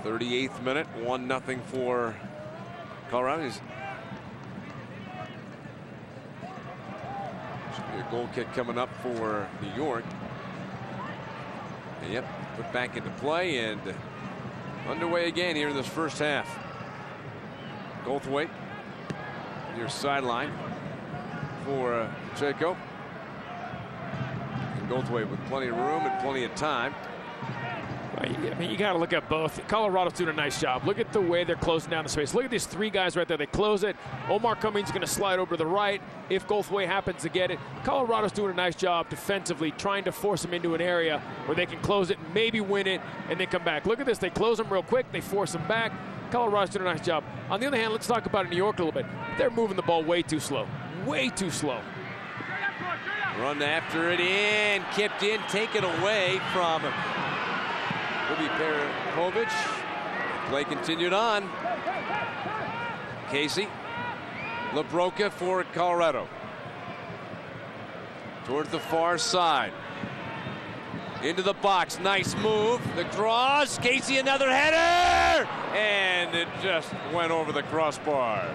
38th minute, 1-0 for Colorado. Should be a goal kick coming up for New York. And yep, put back into play and underway again here in this first half. Goldthwait near sideline for Chaco. And Goldthwait with plenty of room and plenty of time. I mean, you got to look at both. Colorado's doing a nice job. Look at the way they're closing down the space. Look at these three guys right there. They close it. Omar Cummings is going to slide over to the right if Goldthwait happens to get it. Colorado's doing a nice job defensively, trying to force them into an area where they can close it, maybe win it, and then come back. Look at this. They close them real quick. They force them back. Colorado's doing a nice job. On the other hand, let's talk about New York a little bit. They're moving the ball way too slow. Way too slow. Run after it in. Kipped in. Taken away from Perapovic. Play continued on. Casey. LaBroca for Colorado. Towards the far side. Into the box. Nice move. The cross. Casey, another header! And it just went over the crossbar.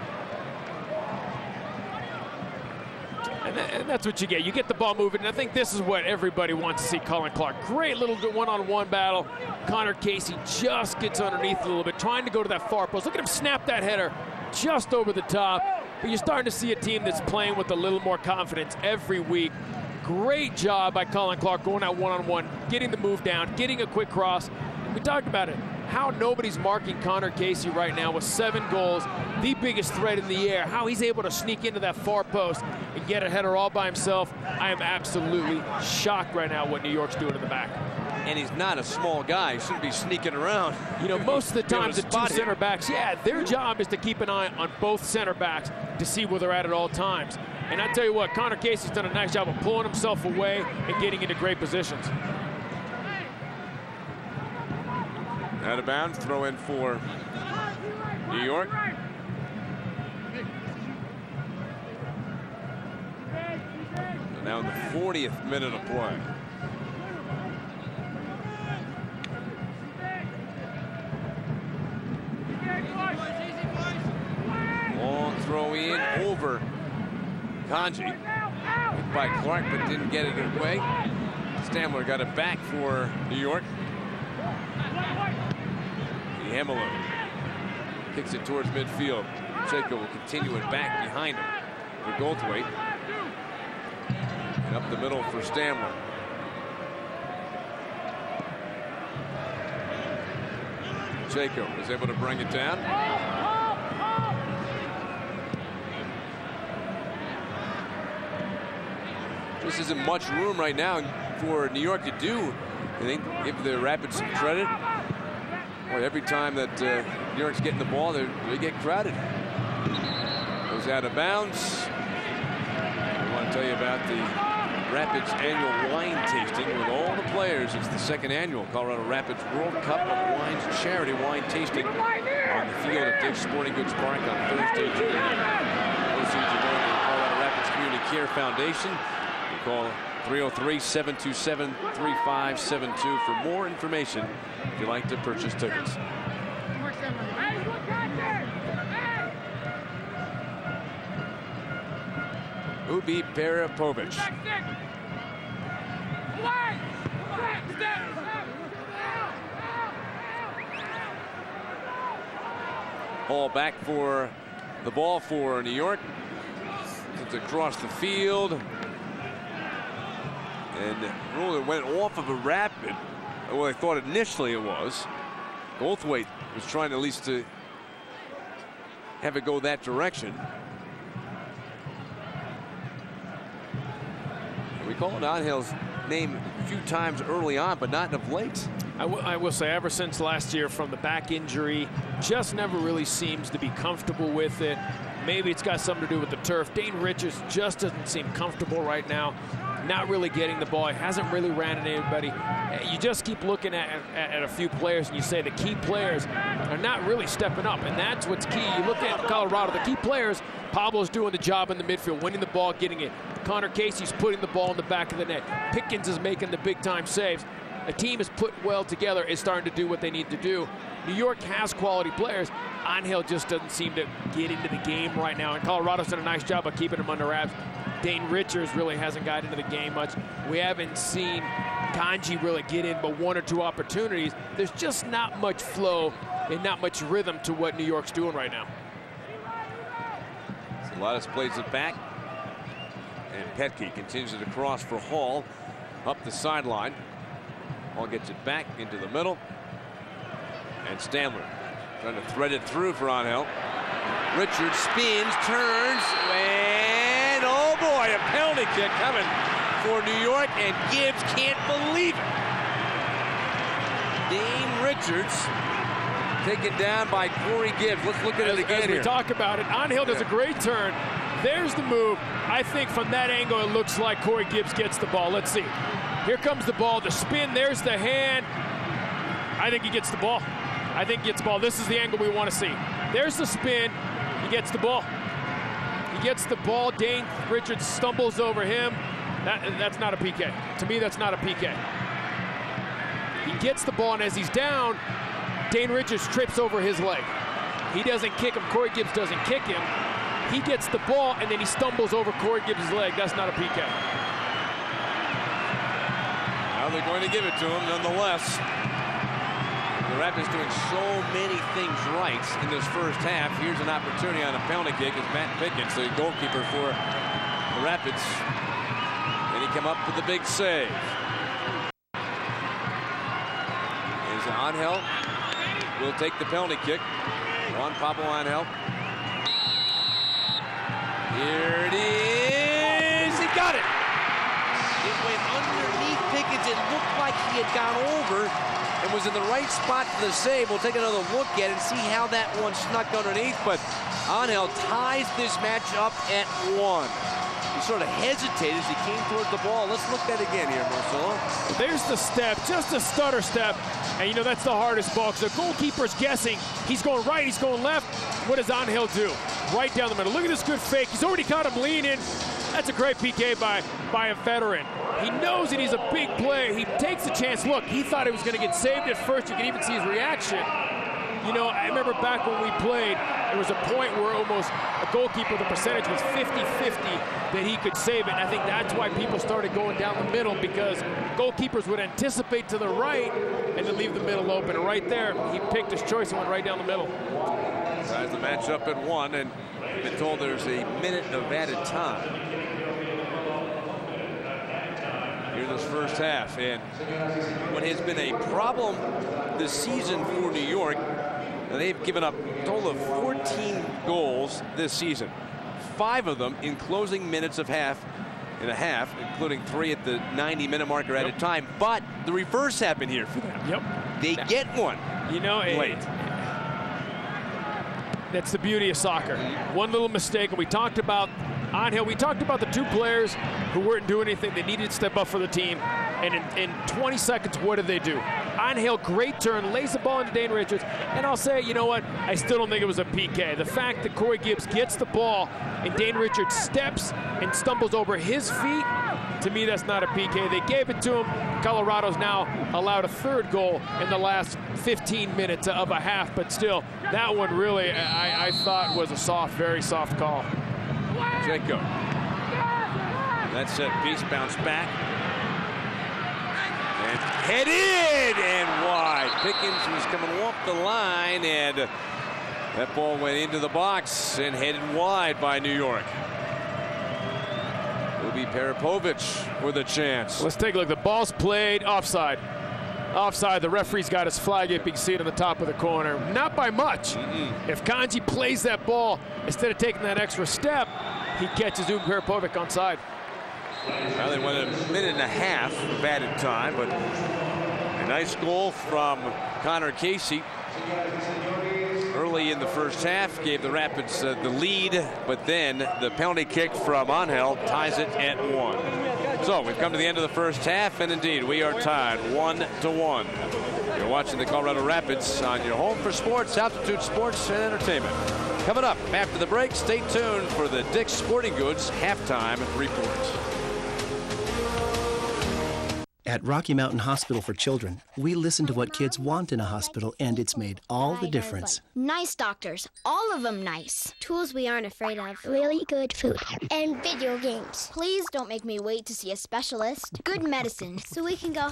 And that's what you get. You get the ball moving, and I think this is what everybody wants to see Colin Clark. Great little one-on-one battle. Connor Casey just gets underneath a little bit, trying to go to that far post. Look at him snap that header just over the top. But you're starting to see a team that's playing with a little more confidence every week. Great job by Colin Clark going out one-on-one, getting the move down, getting a quick cross. We talked about it. How nobody's marking Connor Casey right now with 7 goals, the biggest threat in the air. How he's able to sneak into that far post and get a header all by himself. I am absolutely shocked right now what New York's doing in the back. And he's not a small guy. He shouldn't be sneaking around. You know, most of the times the two center backs, their job is to keep an eye on both center backs to see where they're at all times. And I tell you what, Connor Casey's done a nice job of pulling himself away and getting into great positions. Out of bounds, throw in for New York. So now in the 40th minute of play. Long throw in over Kanji. Hit by Clark, but didn't get it away. Stamler got it back for New York. Hamilton kicks it towards midfield. Chaco will continue it back behind him for Goldthwait. And up the middle for Stamler. Chaco is able to bring it down. This isn't much room right now for New York to do. I think give the Rapids some credit. Boy, every time that New York's getting the ball, they get crowded. Goes out of bounds. I want to tell you about the Rapids annual wine tasting with all the players. It's the second annual Colorado Rapids World Cup of Wines charity wine tasting on the field at Dick's Sporting Goods Park on Thursday, June 8th. Proceeds are going to the Colorado Rapids Community Care Foundation. You call 303-727-3572 for more information if you'd like to purchase tickets. Ubi Perapovic. Ball back for the ball for New York. It's across the field. And Roller went off of a rapid. Well, I thought initially it was. Goldthwait was trying at least to have it go that direction. We called Angel's name a few times early on, but not of late. I will say, ever since last year from the back injury, just never really seems to be comfortable with it. Maybe it's got something to do with the turf. Dane Richards just doesn't seem comfortable right now. Not really getting the ball. He hasn't really ran into anybody. You just keep looking at a few players and you say the key players are not really stepping up, and that's what's key. You look at Colorado, the key players, Pablo's doing the job in the midfield, winning the ball, getting it. Connor Casey's putting the ball in the back of the net. Pickens is making the big-time saves. the team is put well together, is starting to do what they need to do. New York has quality players. Angel just doesn't seem to get into the game right now, and Colorado's done a nice job of keeping him under wraps. Dane Richards really hasn't got into the game much. We haven't seen Kanji really get in but one or two opportunities. There's just not much flow and not much rhythm to what New York's doing right now. Lattis plays it back, and Petke continues it across for Hall up the sideline. Hall gets it back into the middle, and Standler trying to thread it through for Angel. Richards spins, turns, and oh boy, a penalty kick coming for New York, and Gibbs can't believe it. Dane Richards taken down by Corey Gibbs. Let's look at it again as we here. Talk about it. Angel does a great turn. There's the move. I think from that angle, it looks like Corey Gibbs gets the ball. Let's see. Here comes the ball. The spin. There's the hand. I think he gets the ball. I think he gets the ball. This is the angle we want to see. There's the spin. He gets the ball. He gets the ball. Dane Richards stumbles over him. That's not a PK. To me, that's not a PK. He gets the ball, and as he's down, Dane Richards trips over his leg. He doesn't kick him. Corey Gibbs doesn't kick him. He gets the ball, and then he stumbles over Corey Gibbs' leg. That's not a PK. Now they're going to give it to him nonetheless. The Rapids doing so many things right in this first half. Here's an opportunity on a penalty kick as Matt Pickens, the goalkeeper for the Rapids. And he come up with the big save. Is Angel will take the penalty kick. Juan Pablo Angel. Here it is. He got it. It went underneath Pickens. It looked like he had gone over and was in the right spot for the save. We'll take another look at it and see how that one snuck underneath. But Angel ties this match up at 1. He sort of hesitated as he came towards the ball. Let's look at it again here, Marcelo. There's the step, just a stutter step. And, you know, that's the hardest ball because the goalkeeper's guessing. He's going right, he's going left. What does Angel do? Right down the middle. Look at this good fake. He's already caught him leaning. That's a great PK by a veteran. He knows that he's a big play. He takes a chance. Look, he thought it was going to get saved at first. You can even see his reaction. You know, I remember back when we played, there was a point where almost a goalkeeper, the percentage was 50-50 that he could save it. And I think that's why people started going down the middle, because goalkeepers would anticipate to the right and then leave the middle open. And right there, he picked his choice and went right down the middle. Ties the match up at 1, and been told there's a minute of added time here in this first half. And what has been a problem this season for New York, they've given up a total of 14 goals this season. 5 of them in closing minutes of half, including 3 at the 90-minute marker at a time. But the reverse happened here for them. Yep. They get one. You know, late. That's the beauty of soccer. One little mistake, and we talked about Angel. We talked about the 2 players who weren't doing anything. They needed to step up for the team. And in 20 seconds, what did they do? Angel, great turn, lays the ball into Dane Richards. And I'll say, you know what? I still don't think it was a PK. The fact that Corey Gibbs gets the ball and Dane Richards steps and stumbles over his feet, to me, that's not a PK. They gave it to him. Colorado's now allowed a 3rd goal in the last 15 minutes of a half. But still, that one really, I thought was a soft, very soft call. Jacob. That set piece bounced back. And headed and wide. Pickens was coming off the line, and that ball went into the box and headed wide by New York. It'll be Peripovich with a chance. Let's take a look. The ball's played offside. Offside. The referee's got his flag up. You can see it on the top of the corner. Not by much. If Kanji plays that ball, instead of taking that extra step, he catches Peripovich onside. Well, they went a minute and a half of added time, but a nice goal from Connor Casey early in the first half gave the Rapids the lead, but then the penalty kick from Angel ties it at 1. So we've come to the end of the first half, and indeed we are tied 1-1. You're watching the Colorado Rapids on your home for sports, Altitude Sports and Entertainment. Coming up after the break, stay tuned for the Dick's Sporting Goods halftime report. At Rocky Mountain Hospital for Children, we listen to what kids want in a hospital, and it's made all the difference. Nice doctors, all of them nice. Tools we aren't afraid of. Really good food. And video games. Please don't make me wait to see a specialist. Good medicine, so we can go.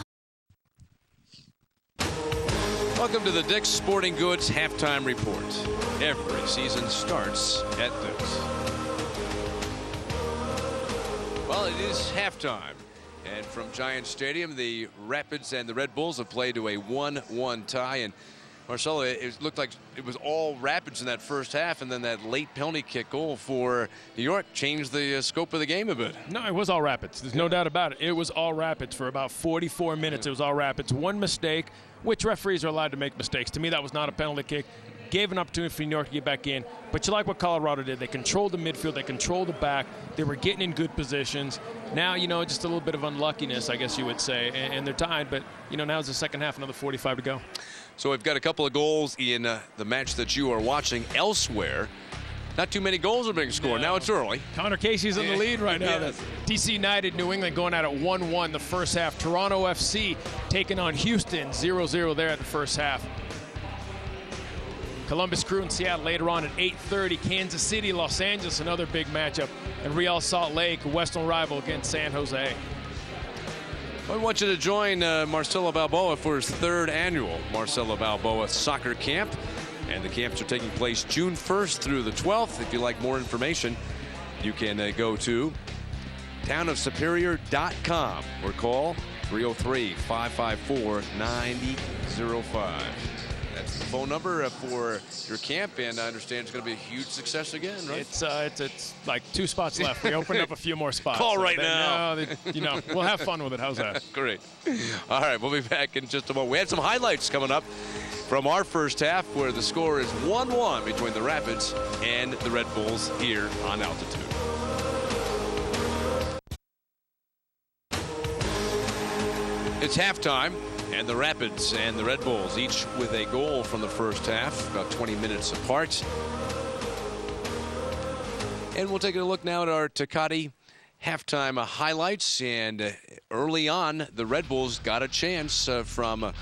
Welcome to the Dick's Sporting Goods Halftime Report. Every season starts at Dick's. Well, it is halftime. And from Giant Stadium, the Rapids and the Red Bulls have played to a 1-1 tie. And Marcelo, it looked like it was all Rapids in that first half, and then that late penalty kick goal for New York changed the scope of the game a bit. No, it was all Rapids. There's no doubt about it. It was all Rapids for about 44 minutes. It was all Rapids. One mistake, which referees are allowed to make mistakes. To me, that was not a penalty kick. Gave an opportunity for New York to get back in. But you like what Colorado did. They controlled the midfield. They controlled the back. They were getting in good positions. Now, just a little bit of unluckiness, I guess you would say. And they're tied. But, now it's the second half, another 45 to go. So we've got a couple of goals in the match that you are watching elsewhere. Not too many goals are being scored. Now it's early. Connor Casey's in the lead right now. Yes. DC United, New England going at it 1-1 the first half. Toronto FC taking on Houston 0-0 there at the first half. Columbus Crew in Seattle later on at 8:30. Kansas City, Los Angeles, another big matchup. And Real Salt Lake, Western rival against San Jose. I want you to join Marcelo Balboa for his third annual Marcelo Balboa Soccer Camp. And the camps are taking place June 1st through the 12th. If you'd like more information, you can go to townofsuperior.com or call 303-554-9005. That's the phone number for your camp, and I understand it's going to be a huge success again, right? It's like 2 spots left. We opened up a few more spots. Call right now. We'll have fun with it. How's that? Great. All right, we'll be back in just a moment. We had some highlights coming up from our first half, where the score is 1-1 between the Rapids and the Red Bulls here on Altitude. It's halftime. And the Rapids and the Red Bulls, each with a goal from the first half, about 20 minutes apart. And we'll take a look now at our Tecate halftime highlights. And early on, the Red Bulls got a chance from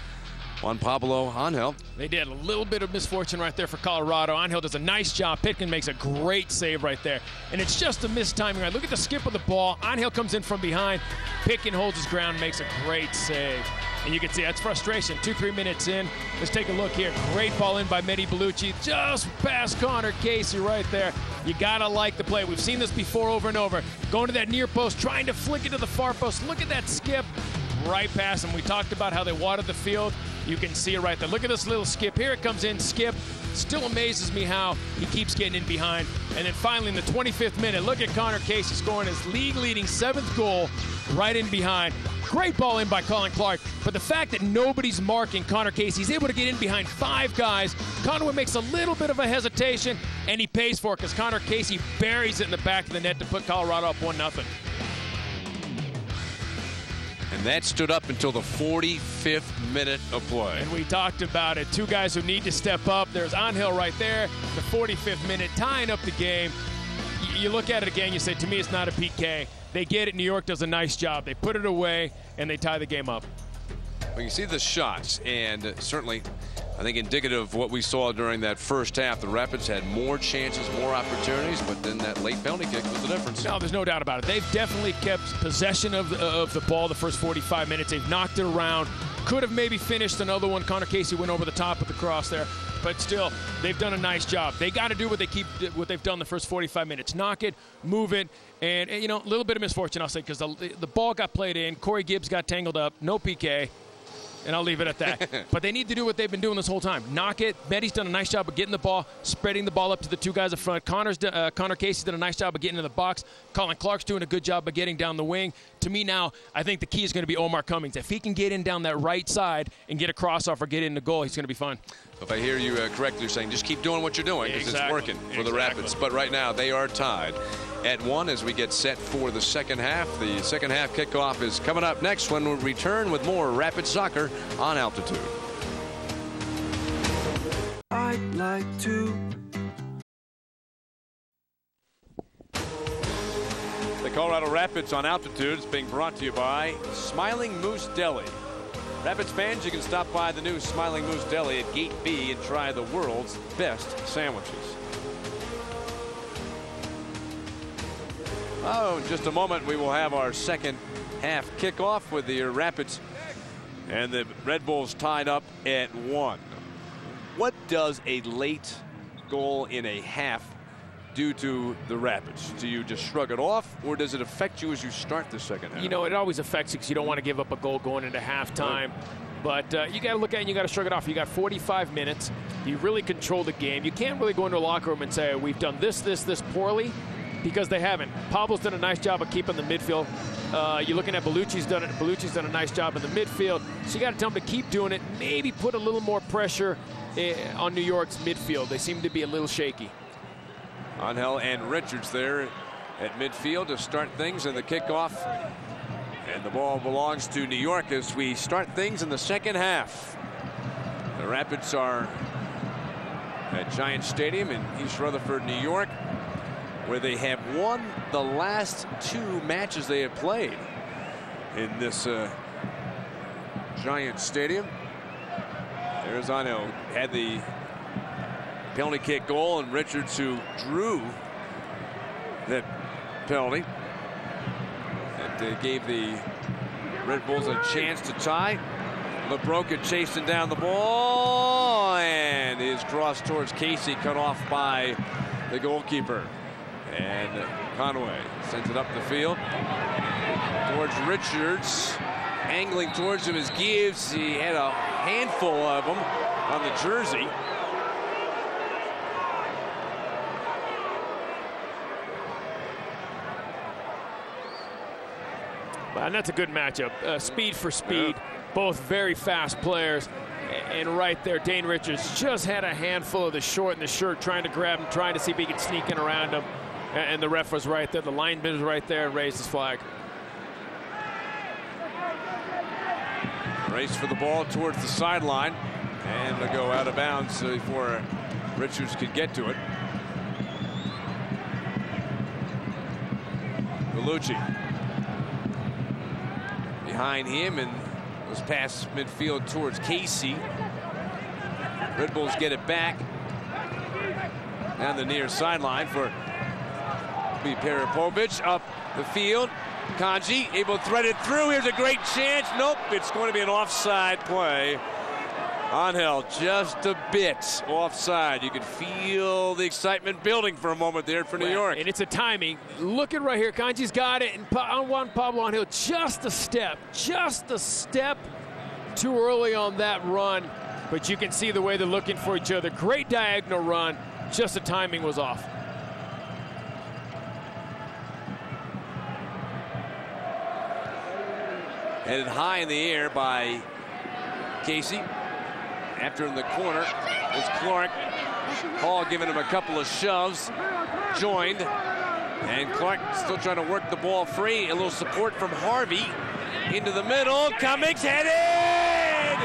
Juan Pablo Angel. They did. A little bit of misfortune right there for Colorado. Angel does a nice job. Pitkin makes a great save right there. And it's just a missed timing. Right? Look at the skip of the ball. Angel comes in from behind. Pitkin holds his ground, makes a great save. And you can see that's frustration. 2-3 minutes in. Let's take a look here. Great ball in by Mehdi Bellucci. Just past Connor Casey right there. You got to like the play. We've seen this before over and over. Going to that near post, trying to flick it to the far post. Look at that skip right past him. We talked about how they watered the field. You can see it right there. Look at this little skip. Here it comes in, skip. Still amazes me how he keeps getting in behind. And then finally in the 25th minute, look at Connor Casey scoring his league-leading 7th goal right in behind. Great ball in by Colin Clark. But the fact that nobody's marking Connor Casey, he's able to get in behind 5 guys. Conway makes a little bit of a hesitation, and he pays for it because Connor Casey buries it in the back of the net to put Colorado up 1-0. And that stood up until the 45th minute of play. And we talked about it. 2 guys who need to step up. There's Angel right there, the 45th minute, tying up the game. You look at it again, you say, to me, it's not a PK. They get it. New York does a nice job. They put it away, and they tie the game up. Well, you see the shots, and certainly, I think indicative of what we saw during that first half. The Rapids had more chances, more opportunities, but then that late penalty kick was the difference. No, there's no doubt about it. They've definitely kept possession of the ball the first 45 minutes. They've knocked it around. Could have maybe finished another one. Connor Casey went over the top with the cross there. But still, they've done a nice job. They got to do what they've done the first 45 minutes. Knock it, move it, and a little bit of misfortune, I'll say, because the ball got played in. Corey Gibbs got tangled up. No PK. And I'll leave it at that. But they need to do what they've been doing this whole time. Knock it. Medi's done a nice job of getting the ball, spreading the ball up to the 2 guys up front. Connor Casey's done a nice job of getting in the box. Colin Clark's doing a good job of getting down the wing. To me now, I think the key is going to be Omar Cummings. If he can get in down that right side and get a crossoff or get in the goal, he's going to be fine. If I hear you correctly, you're saying just keep doing what you're doing because it's working for the Rapids. But right now, they are tied at 1 as we get set for the second half. The second half kickoff is coming up next when we return with more Rapid Soccer on Altitude. I'd like to. The Colorado Colorado Rapids on altitude is being brought to you by Smiling Moose Deli. Rapids fans, you can stop by the new Smiling Moose Deli at Gate B and try the world's best sandwiches. Oh, in just a moment, we will have our second half kickoff with the Rapids and the Red Bulls tied up at 1. What does a late goal in a half do to the Rapids? Do you just shrug it off, or does it affect you as you start the second half? You know, it always affects you because you don't want to give up a goal going into halftime. But you got to look at it and you got to shrug it off. You got 45 minutes. You really control the game. You can't really go into a locker room and say, we've done this poorly, because they haven't. Pablo's done a nice job of keeping the midfield. You're looking at Bellucci's done it. Bellucci's done a nice job in the midfield. So you got to tell them to keep doing it. Maybe put a little more pressure on New York's midfield. They seem to be a little shaky. Angel and Richards there at midfield to start things in the kickoff. And the ball belongs to New York as we start things in the second half. The Rapids are at Giant Stadium in East Rutherford, New York, where they have won the last 2 matches they have played in this Giant Stadium. There's Angel, had the penalty kick goal, and Richards, who drew that penalty, that gave the Red Bulls a chance to tie. LaBroca chasing down the ball, and his cross towards Casey cut off by the goalkeeper. And Conway sends it up the field towards Richards, angling towards him as Gibbs. He had a handful of them on the jersey. And that's a good matchup. Speed for speed. Both very fast players. And right there, Dane Richards just had a handful of the short in the shirt, trying to grab him, trying to see if he could sneak in around him. And the ref was right there. The lineman was right there and raised his flag. Race for the ball towards the sideline. And they'll go out of bounds before Richards could get to it. Bellucci behind him, and was past midfield towards Casey. Red Bulls get it back down the near sideline for Peripovic up the field. Kanji able to thread it through. Here's a great chance. Nope, it's going to be an offside play. Angel just a bit offside. You could feel the excitement building for a moment there for New York. And it's a timing. Look at right here. Kanji's got it. And on Pablo Angel, just a step too early on that run. But you can see the way they're looking for each other. Great diagonal run. Just the timing was off. Headed high in the air by Casey. After in the corner is Clark. Hall giving him a couple of shoves. Joined. And Clark still trying to work the ball free. A little support from Harvey. Into the middle. Cummings headed!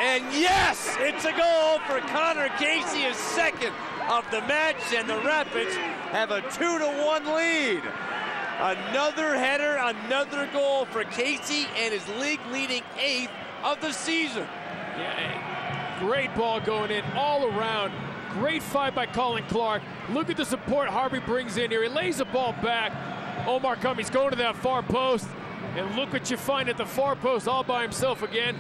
And yes, it's a goal for Connor Casey, his second of the match. And the Rapids have a 2-1 lead. Another header, another goal for Casey, and his league-leading 8th of the season. Yeah, great ball going in all around. Great fight by Colin Clark. Look at the support Harvey brings in here. He lays the ball back. Omar Cummings going to that far post. And look what you find at the far post all by himself again.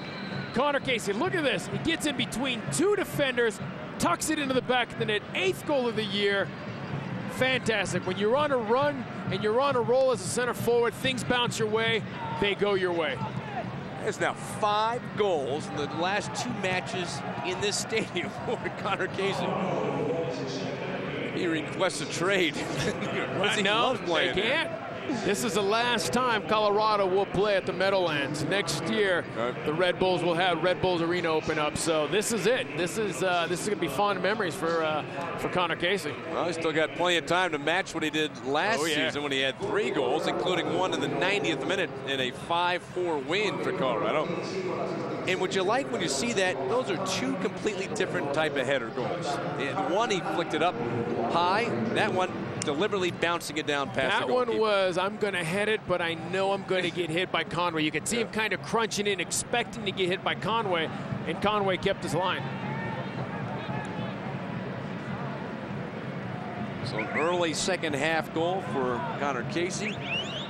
Connor Casey, look at this. He gets in between 2 defenders, tucks it into the back of the net. 8th goal of the year. Fantastic. When you're on a run and you're on a roll as a center forward, things bounce your way, they go your way. There's now 5 goals in the last 2 matches in this stadium for Connor Casey. He requests a trade. No, they can't. This is the last time Colorado will play at the Meadowlands. Next year, the Red Bulls will have Red Bulls Arena open up. So this is it. This is going to be fond memories for Connor Casey. Well, he's still got plenty of time to match what he did last season when he had 3 goals, including one in the 90th minute in a 5-4 win for Colorado. And what you like when you see that, those are 2 completely different type of header goals. And one, he flicked it up high. That one, deliberately bouncing it down past the goalkeeper. That one was, I'm going to head it, but I know I'm going to get hit by Conway. You could see him kind of crunching in, expecting to get hit by Conway, and Conway kept his line. So an early second half goal for Connor Casey,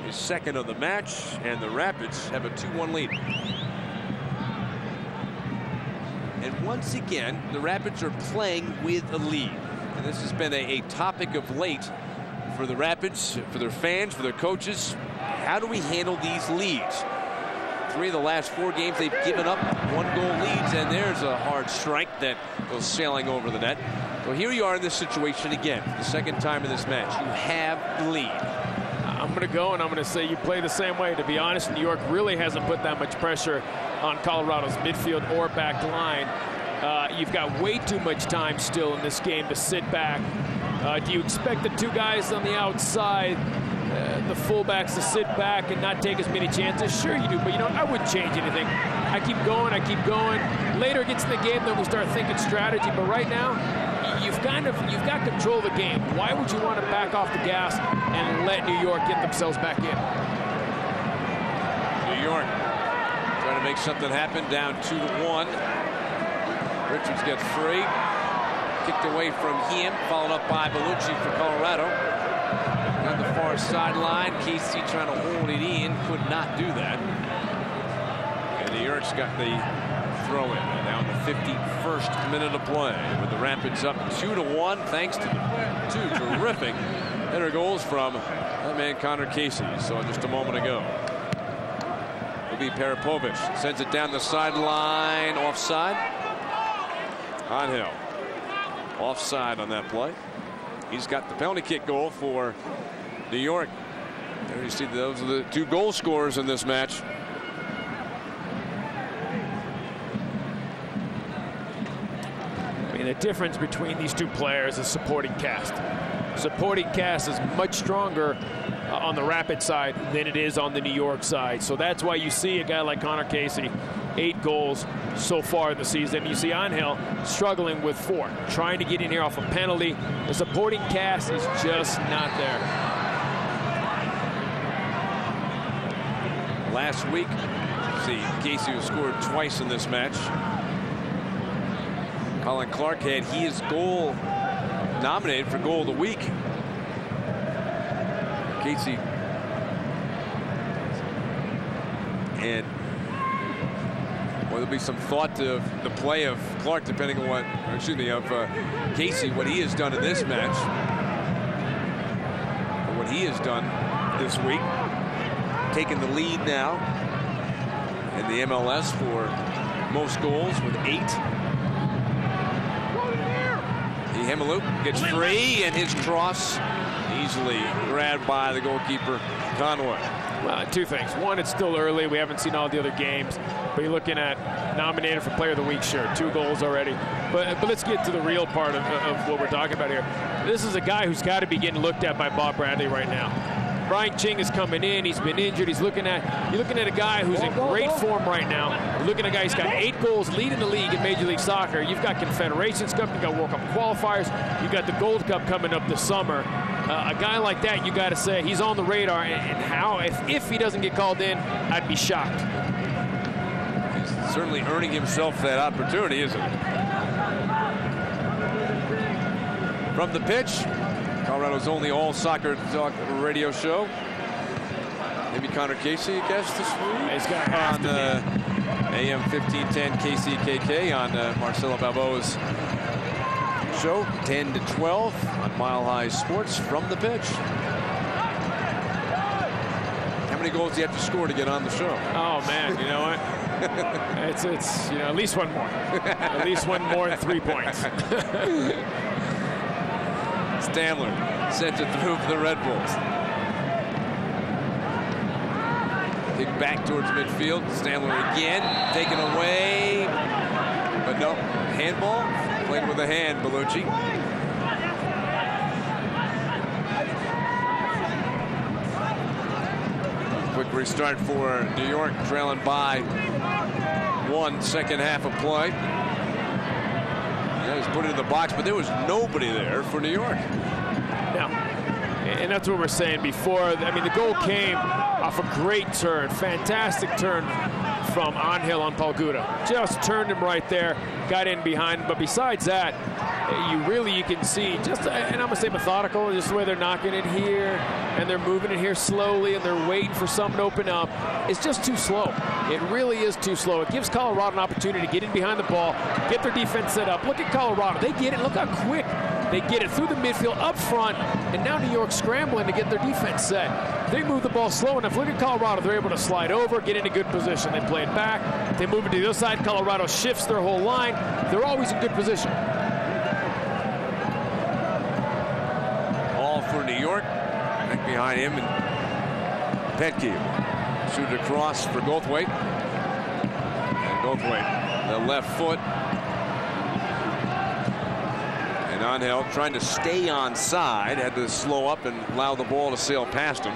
his second of the match, and the Rapids have a 2-1 lead. And once again, the Rapids are playing with a lead. And this has been a topic of late for the Rapids, for their fans, for their coaches. How do we handle these leads? 3 of the last 4 games, they've given up 1-goal leads, and there's a hard strike that goes sailing over the net. So here you are in this situation again, for the second time in this match. You have the lead. I'm going to go, and I'm going to say you play the same way. To be honest, New York really hasn't put that much pressure on Colorado's midfield or back line. You've got way too much time still in this game to sit back. Do you expect the 2 guys on the outside, the fullbacks, to sit back and not take as many chances? Sure you do, but you know, I wouldn't change anything. I keep going, I keep going. Later it gets in the game, then we start thinking strategy, but right now, you've got control of the game. Why would you want to back off the gas and let New York get themselves back in? New York trying to make something happen, down 2-1. Richards gets free. Kicked away from him, followed up by Bellucci for Colorado. On the far sideline, Casey trying to hold it in, could not do that. And New York's got the throw-in. And now in the 51st minute of play, with the Rapids up 2-1, thanks to 2 terrific header goals from that man Connor Casey. So just a moment ago. It'll be Parapovich. Sends it down the sideline, offside. Angel offside on that play. He's got the penalty kick goal for New York. There you see those are the 2 goal scorers in this match. I mean, the difference between these 2 players is supporting cast. Supporting cast is much stronger on the Rapid side than it is on the New York side. So that's why you see a guy like Connor Casey, 8 goals so far in the season. You see Angel struggling with 4, trying to get in here off a penalty. The supporting cast is just not there. Last week, see, Casey was scored twice in this match. Colin Clark had his goal nominated for goal of the week. Casey and well, there'll be some thought to the play of Clark depending on what, excuse me, of Casey, what he has done in this match, or what he has done this week, taking the lead now in the MLS for most goals with 8. Hemalu gets free, and his cross easily grabbed by the goalkeeper, Conway. Well, 2 things. One, it's still early. We haven't seen all the other games. But you're looking at nominated for Player of the Week, sure. 2 goals already. But let's get to the real part of what we're talking about here. This is a guy who's got to be getting looked at by Bob Bradley right now. Brian Ching is coming in. He's been injured. You're looking at a guy who's in great form right now. You're looking at a guy who's got 8 goals, leading the league in Major League Soccer. You've got Confederations Cup. You've got World Cup qualifiers. You've got the Gold Cup coming up this summer. A guy like that, you got to say, he's on the radar. And how, if he doesn't get called in, I'd be shocked. He's certainly earning himself that opportunity, isn't he? From the pitch, Colorado's only all soccer talk radio show. Maybe Connor Casey, I guess, this week. He's got on AM 1510 KCKK on Marcelo Balboa's show, 10 to 12 on Mile High Sports. From the pitch. How many goals do you have to score to get on the show? Oh man, you know what? it's at least 1 more. At least 1 more and 3 points. Stanler sent it through for the RedBulls. Kick back towards midfield. Stanler again, taken away. But no, handball. Played with a hand, Bellucci. Quick restart for New York, trailing by 1, second half of play. He's put it in the box, but there was nobody there for New York. Now, And that's what we're saying before. I mean, the goal came off a great turn, fantastic turn from Angel on Palguda. Just turned him right there, got in behind him. But besides that, you can see just, and I'm gonna say methodical, just the way they're knocking it here, and they're moving it here slowly, and they're waiting for something to open up. It's just too slow. It really is too slow. It gives Colorado an opportunity to get in behind the ball, get their defense set up. Look at Colorado. They get it. Look how quick they get it through the midfield up front, and now New York scrambling to get their defense set. They move the ball slow enough. Look at Colorado. They're able to slide over, get in a good position. They play it back. They move it to the other side. Colorado shifts their whole line. They're always in good position. Ball for New York. Back behind him, and Petke shoot it across for Goldthwait. And Goldthwait, the left foot. And Angel trying to stay onside, had to slow up and allow the ball to sail past him.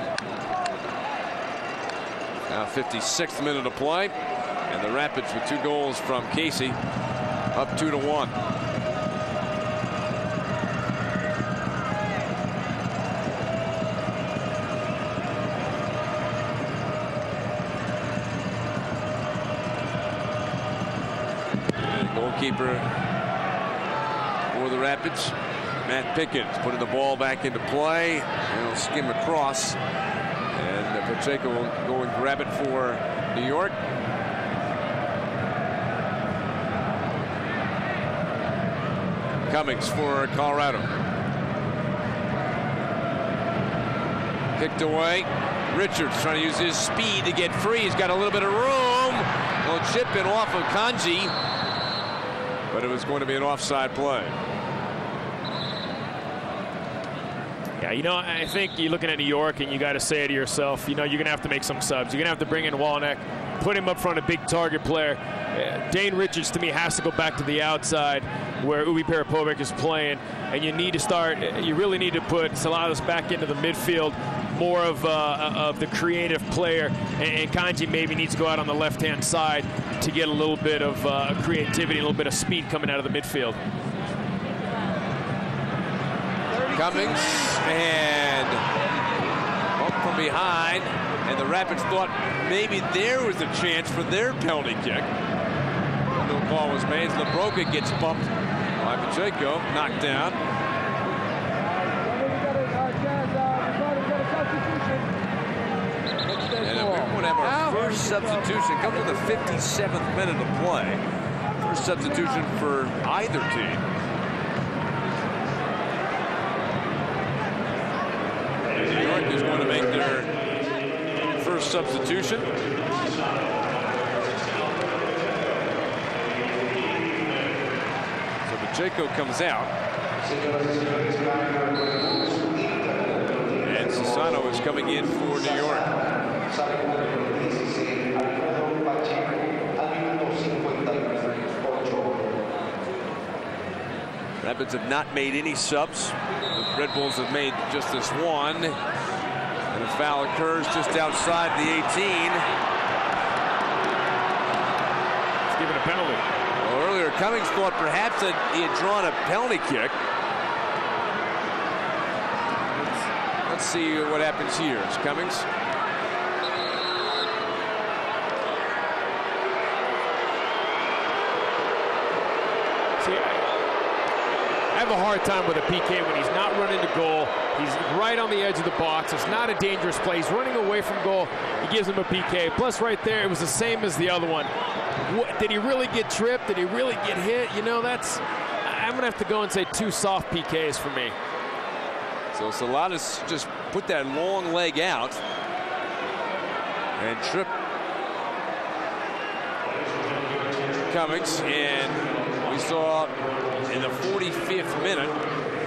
Now 56th minute of play, and the Rapids with 2 goals from Casey, up 2-1. And goalkeeper for the Rapids, Matt Pickens, putting the ball back into play. And he'll skim across. And Pacheco will go and grab it for New York. Cummings for Colorado. Kicked away. Richards trying to use his speed to get free. He's got a little bit of room. He'll chip in off of Kanji. But it was going to be an offside play. Yeah, I think you're looking at New York, and you got to say to yourself, you're going to have to make some subs. You're going to have to bring in Walneck, put him up front, a big target player. Dane Richards, to me, has to go back to the outside where Ubi Peripovic is playing, and you really need to put Saladas back into the midfield, more of the creative player, and Kanji maybe needs to go out on the left-hand side to get a little bit of creativity, a little bit of speed coming out of the midfield. Cummings, and up from behind, and the Rapids thought maybe there was a chance for their penalty kick. No call was made. Labroca gets bumped by Pacheco, knocked down. And we're going to have our first substitution. Comes in the 57th minute of play. First substitution for either team. New York is going to make their first substitution. So Pacheco comes out. And Sassano is coming in for New York. Rapids have not made any subs. The Red Bulls have made just this one. And a foul occurs just outside the 18. It's given a penalty. Well, earlier, Cummings thought perhaps that he had drawn a penalty kick. Let's see what happens here. It's Cummings. I have a hard time with a PK when he's not running to goal. He's right on the edge of the box. It's not a dangerous play. He's running away from goal. He gives him a PK. Plus, right there, it was the same as the other one. Did he really get tripped? Did he really get hit? I'm going to have to go and say 2 soft PKs for me. So Saladas just put that long leg out and tripped Cummings, and we saw in the 45th minute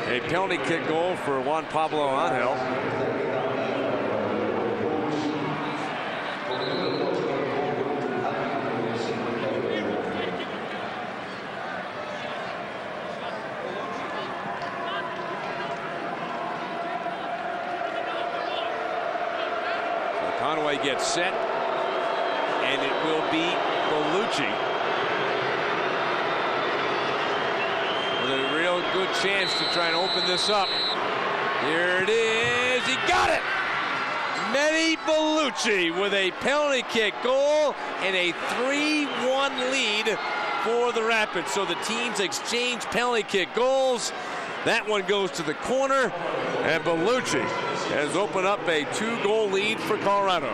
a penalty kick goal for Juan Pablo Angel. So Conway gets set, and it will be Bellucci. With a real good chance to try and open this up. Here it is. He got it! Mehdi Bellucci with a penalty kick goal and a 3-1 lead for the Rapids. So the teams exchange penalty kick goals. That one goes to the corner, and Bellucci has opened up a 2-goal lead for Colorado.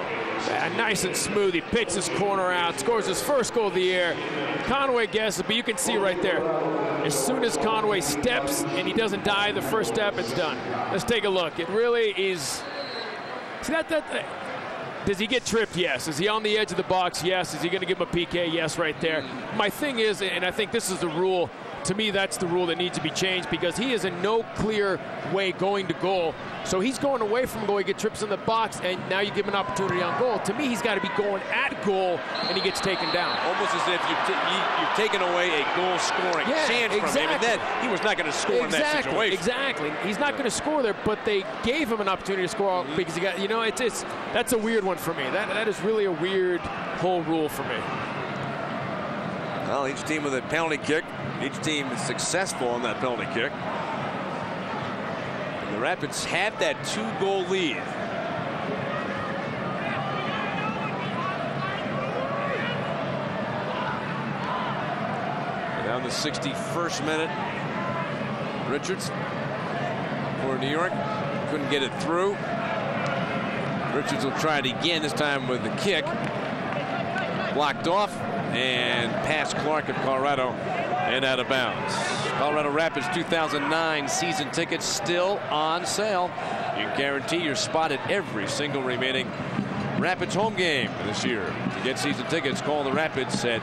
Nice and smooth. He picks his corner out, scores his first goal of the year. Conway guesses, but you can see right there, as soon as Conway steps and he doesn't die the first step, it's done. Let's take a look. It really is. See that does he get tripped? Yes. Is he on the edge of the box? Yes. Is he going to give him a PK? Yes, right there. My thing is, and I think this is the rule, to me that's the rule that needs to be changed, because he is in no clear way going to goal. So he's going away from goal. He gets trips in the box, and now you give him an opportunity on goal. To me, he's got to be going at goal, and he gets taken down. Almost as if you've taken away a goal-scoring chance from him, and then he was not going to score in that situation. Exactly. He's not going to score there, but they gave him an opportunity to score because he got, that's a weird one for me. That is really a weird whole rule for me. Well, each team with a penalty kick. Each team is successful on that penalty kick. And the Rapids had that 2-goal lead. Down the 61st minute. Richards for New York. Couldn't get it through. Richards will try it again, this time with the kick. Blocked off and past Clark of Colorado and out of bounds. Colorado Rapids 2009 season tickets still on sale. You can guarantee your spot at every single remaining Rapids home game this year. To get season tickets, call the Rapids at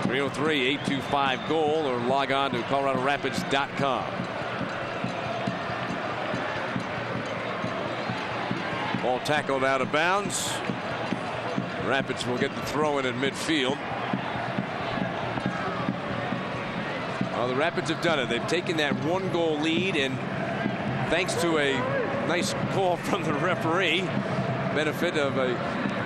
303-825-GOAL or log on to coloradorapids.com. Ball tackled out of bounds. Rapids will get the throw in at midfield. Well, the Rapids have done it. They've taken that 1-goal lead, and thanks to a nice call from the referee, benefit of a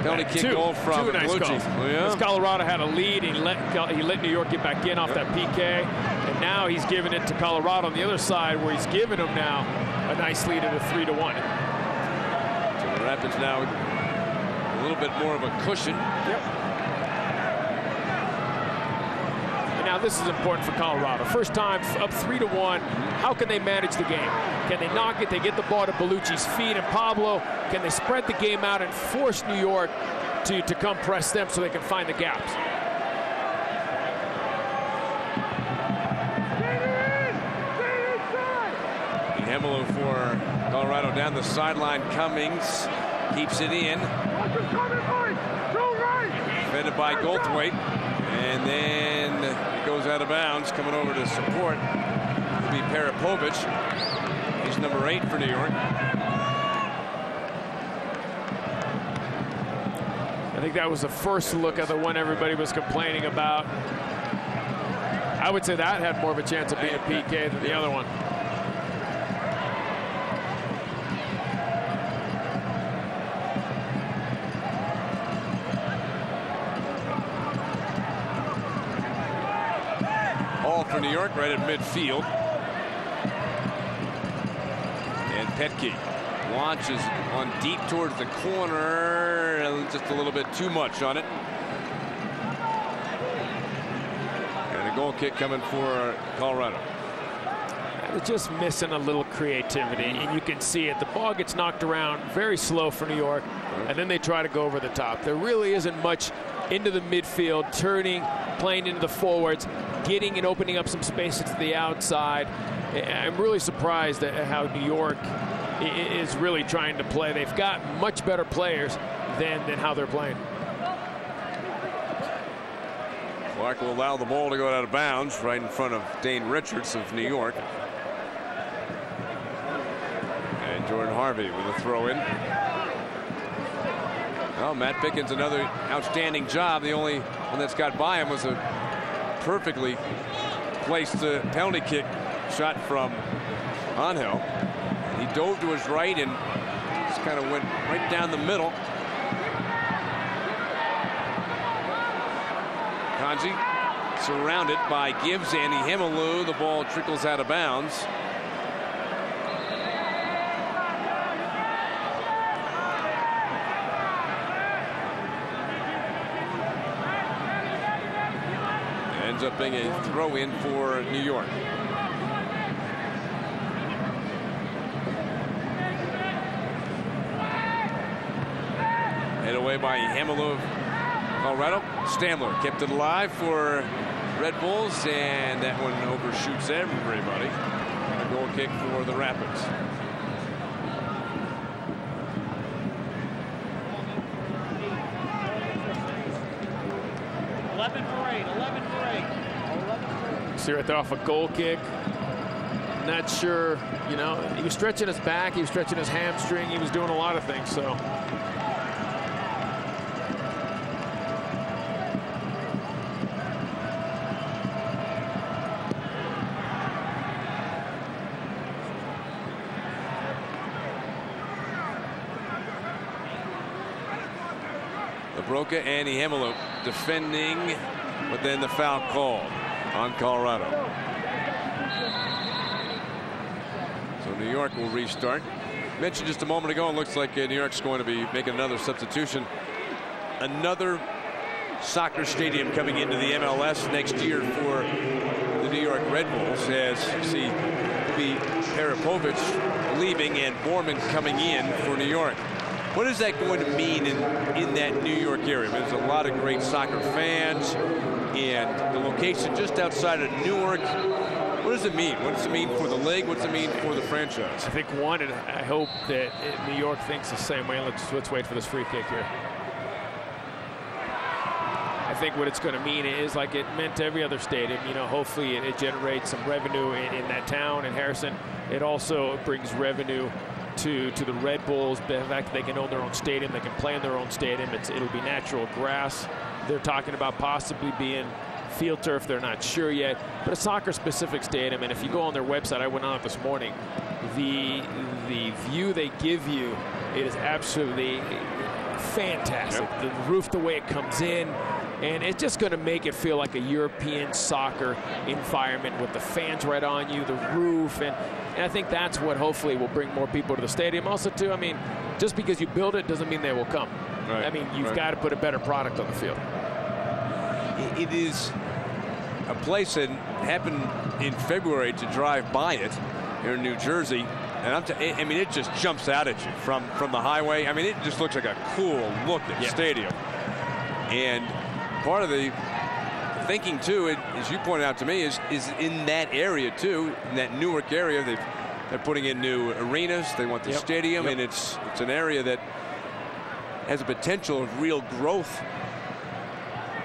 penalty kick goal from Bellucci. As Colorado had a lead, he let New York get back in off that PK, and now he's giving it to Colorado on the other side, where he's giving them now a nice lead at a 3-1. So the Rapids now a little bit more of a cushion. Yep. Now this is important for Colorado. First time up 3-1. How can they manage the game? Can they knock it? They get the ball to Bellucci's feet and Pablo. Can they spread the game out and force New York to come press them so they can find the gaps? Hemelo for Colorado down the sideline. Cummings keeps it in. Defended by Goldthwait. And then it goes out of bounds. Coming over to support will be Parapovich. He's number 8 for New York. I think that was the first look at the one everybody was complaining about. I would say that had more of a chance of being a PK than the other one. For New York right at midfield. And Petke launches on deep towards the corner. Just a little bit too much on it. And a goal kick coming for Colorado. They're just missing a little creativity, and you can see it. The ball gets knocked around very slow for New York, and then they try to go over the top. There really isn't much into the midfield, turning, playing into the forwards, getting and opening up some spaces to the outside. I'm really surprised at how New York is really trying to play. They've got much better players than how they're playing. Clark will allow the ball to go out of bounds right in front of Dane Richards of New York. And Jordan Harvey with a throw in. Well, Matt Pickens, another outstanding job. The only one that's got by him was a perfectly placed penalty kick shot from Angel. He dove to his right and just kind of went right down the middle. Kanji surrounded by Gibbs and Hemelu. The ball trickles out of bounds. ends up being a throw-in for New York. Head away by Hamill of Colorado. Stamler kept it alive for Red Bulls, and that one overshoots everybody. A goal kick for the Rapids. See right there off a goal kick. Not sure, you know, he was stretching his back, he was stretching his hamstring, he was doing a lot of things, so. LaBroca and Hamill defending, but then the foul called on Colorado. So New York will restart. Mentioned just a moment ago, it looks like New York's going to be making another substitution. Another soccer stadium coming into the MLS next year for the New York Red Bulls, as you see Parapovich leaving and Borman coming in for New York. What is that going to mean in that New York area? I mean, there's a lot of great soccer fans, and the location just outside of Newark. What does it mean? What does it mean for the league? What does it mean for the franchise? I think one, and I hope that New York thinks the same way. Let's wait for this free kick here. I think what it's going to mean is like it meant to every other stadium. You know, hopefully it generates some revenue in that town in Harrison. It also brings revenue to the Red Bulls. The fact that they can own their own stadium, they can play in their own stadium. It'll be natural grass. They're talking about possibly being field turf. They're not sure yet, but a soccer-specific stadium. And if you go on their website, I went on it this morning. The view they give you, it is absolutely fantastic. Yep. The roof, the way it comes in, and it's just going to make it feel like a European soccer environment with the fans right on you, the roof, and I think that's what hopefully will bring more people to the stadium. Also, too, I mean, just because you build it doesn't mean they will come. Right. I mean, you've got to put a better product on the field. It is a place that happened in February to drive by it here in New Jersey. And I mean, it just jumps out at you from the highway. I mean, it just looks like a cool looking stadium. And part of the thinking too, as you pointed out to me, is in that area too, in that Newark area. They're putting in new arenas. They want the stadium, and it's an area that has a potential of real growth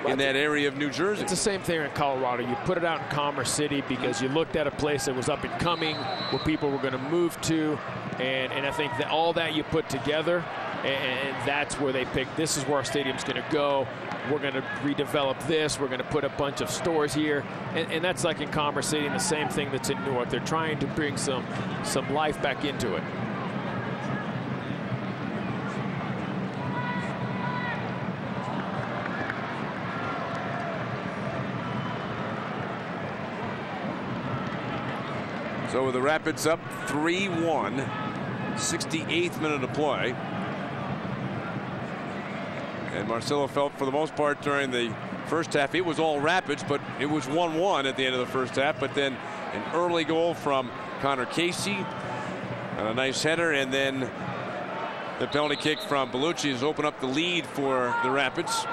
in that area of New Jersey. It's the same thing in Colorado. You put it out in Commerce City because you looked at a place that was up and coming, where people were going to move to, and I think that all that you put together, and that's where they picked, this is where our stadium's going to go. We're going to redevelop this. We're going to put a bunch of stores here. And that's like in Commerce City, and the same thing that's in Newark. They're trying to bring some life back into it. So with the Rapids up 3-1, 68th minute of play. And Marcelo felt for the most part during the first half it was all Rapids, but it was 1-1 at the end of the first half. But then an early goal from Connor Casey and a nice header, and then the penalty kick from Bellucci has opened up the lead for the Rapids.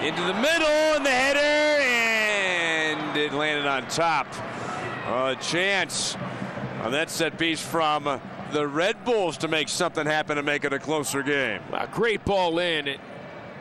Into the middle, and the header, and it landed on top. A chance on that set piece from the Red Bulls to make something happen and make it a closer game. A great ball in,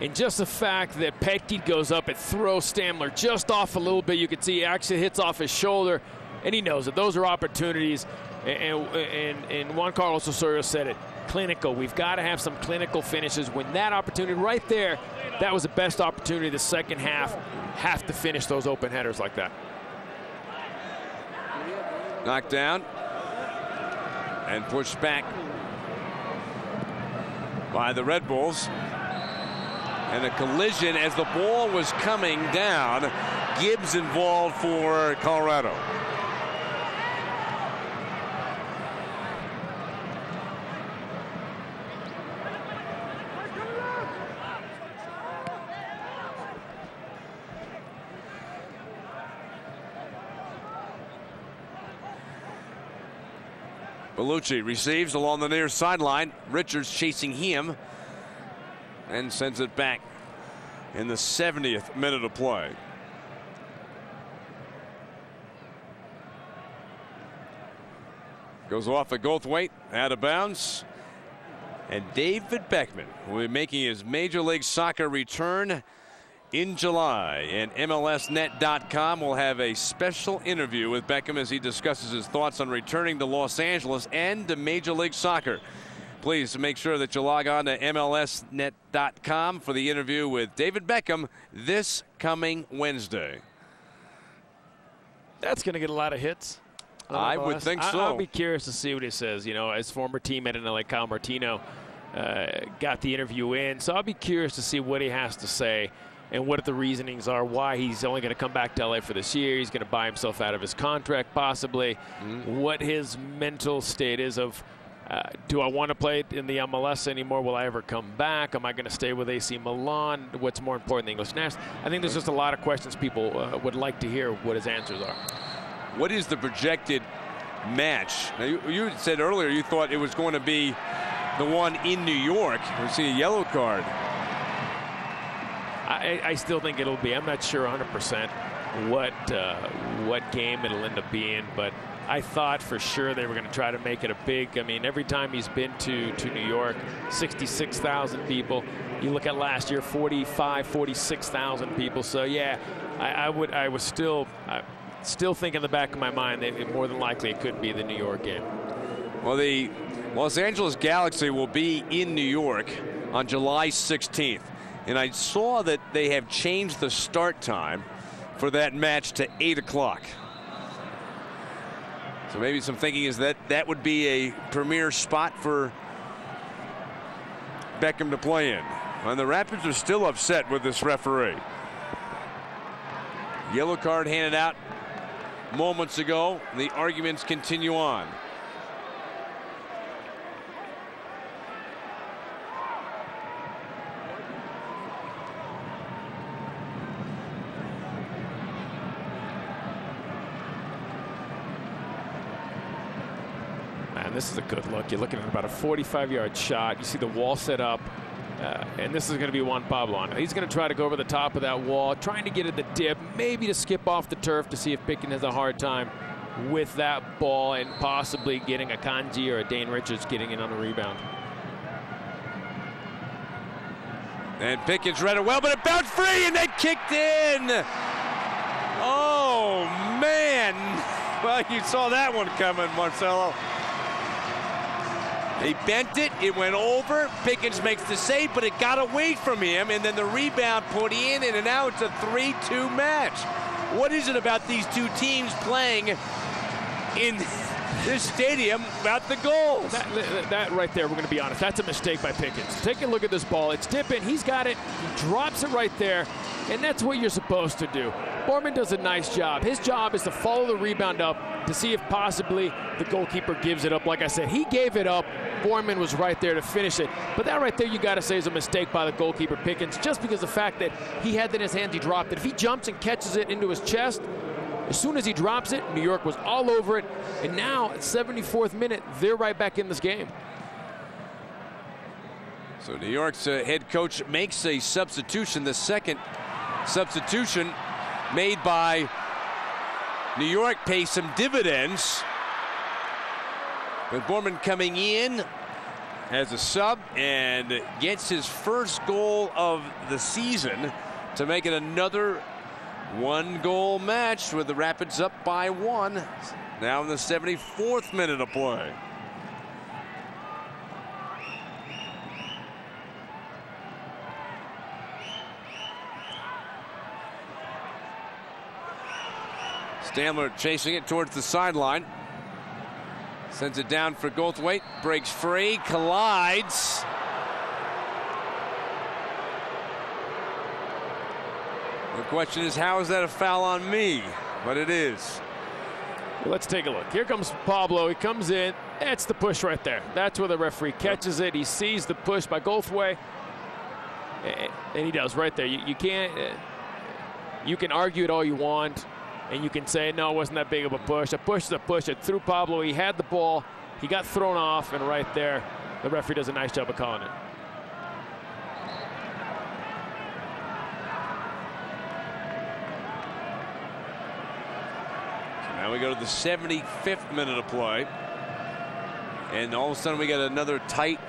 and just the fact that Petke goes up and throws Stamler just off a little bit. You can see he actually hits off his shoulder, and he knows it. Those are opportunities, and Juan Carlos Osorio said it. Clinical. We've got to have some clinical finishes. When that opportunity right there, that was the best opportunity the second half. Have to finish those open headers like that. Knocked down and pushed back by the Red Bulls. And a collision as the ball was coming down. Gibbs involved for Colorado. Bellucci receives along the near sideline. Richards chasing him and sends it back in the 70th minute of play. Goes off at Goldthwait, out of bounds. And David Beckman will be making his Major League Soccer return in July. And MLSnet.com will have a special interview with Beckham as he discusses his thoughts on returning to Los Angeles and to Major League Soccer. Please make sure that you log on to MLSnet.com for the interview with David Beckham this coming Wednesday. That's going to get a lot of hits. I would think so. I'll be curious to see what he says. You know, his former teammate in LA, Kyle Martino, got the interview in. So I'll be curious to see what he has to say and what the reasonings are, why he's only going to come back to LA for this year. He's going to buy himself out of his contract possibly. What his mental state is of, do I want to play in the MLS anymore? Will I ever come back? Am I going to stay with AC Milan? What's more important, the English National? I think there's just a lot of questions people would like to hear what his answers are. What is the projected match? Now, you said earlier you thought it was going to be the one in New York. We see a yellow card. I still think it'll be. I'm not sure 100% what game it'll end up being, but I thought for sure they were going to try to make it a big. I mean, every time he's been to New York, 66,000 people. You look at last year, 46,000 people. So yeah, I was still think in the back of my mind that more than likely it could be the New York game. Well, the Los Angeles Galaxy will be in New York on July 16th. And I saw that they have changed the start time for that match to 8 o'clock. So maybe some thinking is that would be a premier spot for Beckham to play in. And the Rapids are still upset with this referee. Yellow card handed out moments ago. The arguments continue on. Man, this is a good look. You're looking at about a 45-yard shot. You see the wall set up. And this is going to be Juan Pablo on it. He's going to try to go over the top of that wall, trying to get at the dip, maybe to skip off the turf to see if Pickens has a hard time with that ball and possibly getting a Kanji or a Dane Richards getting in on the rebound. And Pickens read it well, but it bounced free and then kicked in. Oh, man. Well, you saw that one coming, Marcelo. He bent it, it went over. Pickens makes the save, but it got away from him, and then the rebound put in, and now it's a 3-2 match. What is it about these two teams playing in this stadium about the goals? That right there, we're going to be honest, that's a mistake by Pickens. Take a look at this ball. It's dipping. He's got it. He drops it right there, and that's what you're supposed to do. Borman does a nice job. His job is to follow the rebound up to see if possibly the goalkeeper gives it up. Like I said, he gave it up. Borman was right there to finish it. But that right there, you got to say, is a mistake by the goalkeeper, Pickens, just because of the fact that he had that in his hands, he dropped it. If he jumps and catches it into his chest, as soon as he drops it, New York was all over it. And now, at 74th minute, they're right back in this game. So New York's head coach makes a substitution, the second substitution made by New York pays some dividends. With Borman coming in as a sub and gets his first goal of the season to make it another one-goal match with the Rapids up by 1. Now in the 74th minute of play. Stamler chasing it towards the sideline. Sends it down for Goldthwait. Breaks free. Collides. The question is, how is that a foul on me? But it is. Well, let's take a look. Here comes Pablo. He comes in. That's the push right there. That's where the referee catches it. He sees the push by Goldthwait. And he does right there. You can't. You can argue it all you want. And you can say, no, it wasn't that big of a push. A push is a push. It threw Pablo. He had the ball. He got thrown off, and right there, the referee does a nice job of calling it. Now we go to the 75th minute of play. And all of a sudden we got another tight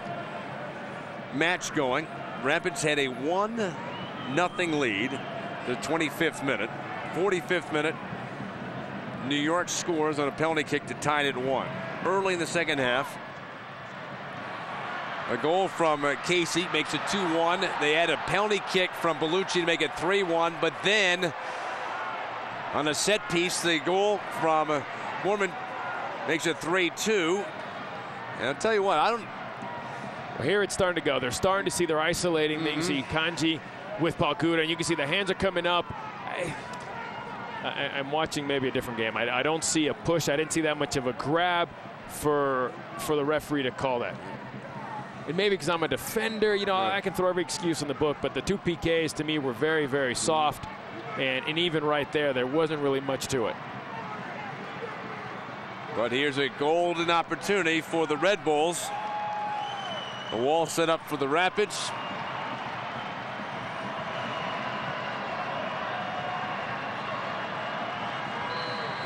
match going. Rapids had a 1-0 lead the 25th minute. 45th minute, New York scores on a penalty kick to tie it at 1. Early in the second half, a goal from Casey makes it 2-1. They add a penalty kick from Bellucci to make it 3-1, but then on a set piece, the goal from Borman makes it 3-2. And I'll tell you what, Well, here it's starting to go. They're starting to see they're isolating things. You see Kanji with Palkuda, and you can see the hands are coming up. I'm watching maybe a different game. I don't see a push. I didn't see that much of a grab for the referee to call that. And maybe because I'm a defender, you know, I can throw every excuse in the book, but the 2 PKs to me were very, very soft. And even right there wasn't really much to it. But here's a golden opportunity for the Red Bulls. The wall set up for the Rapids.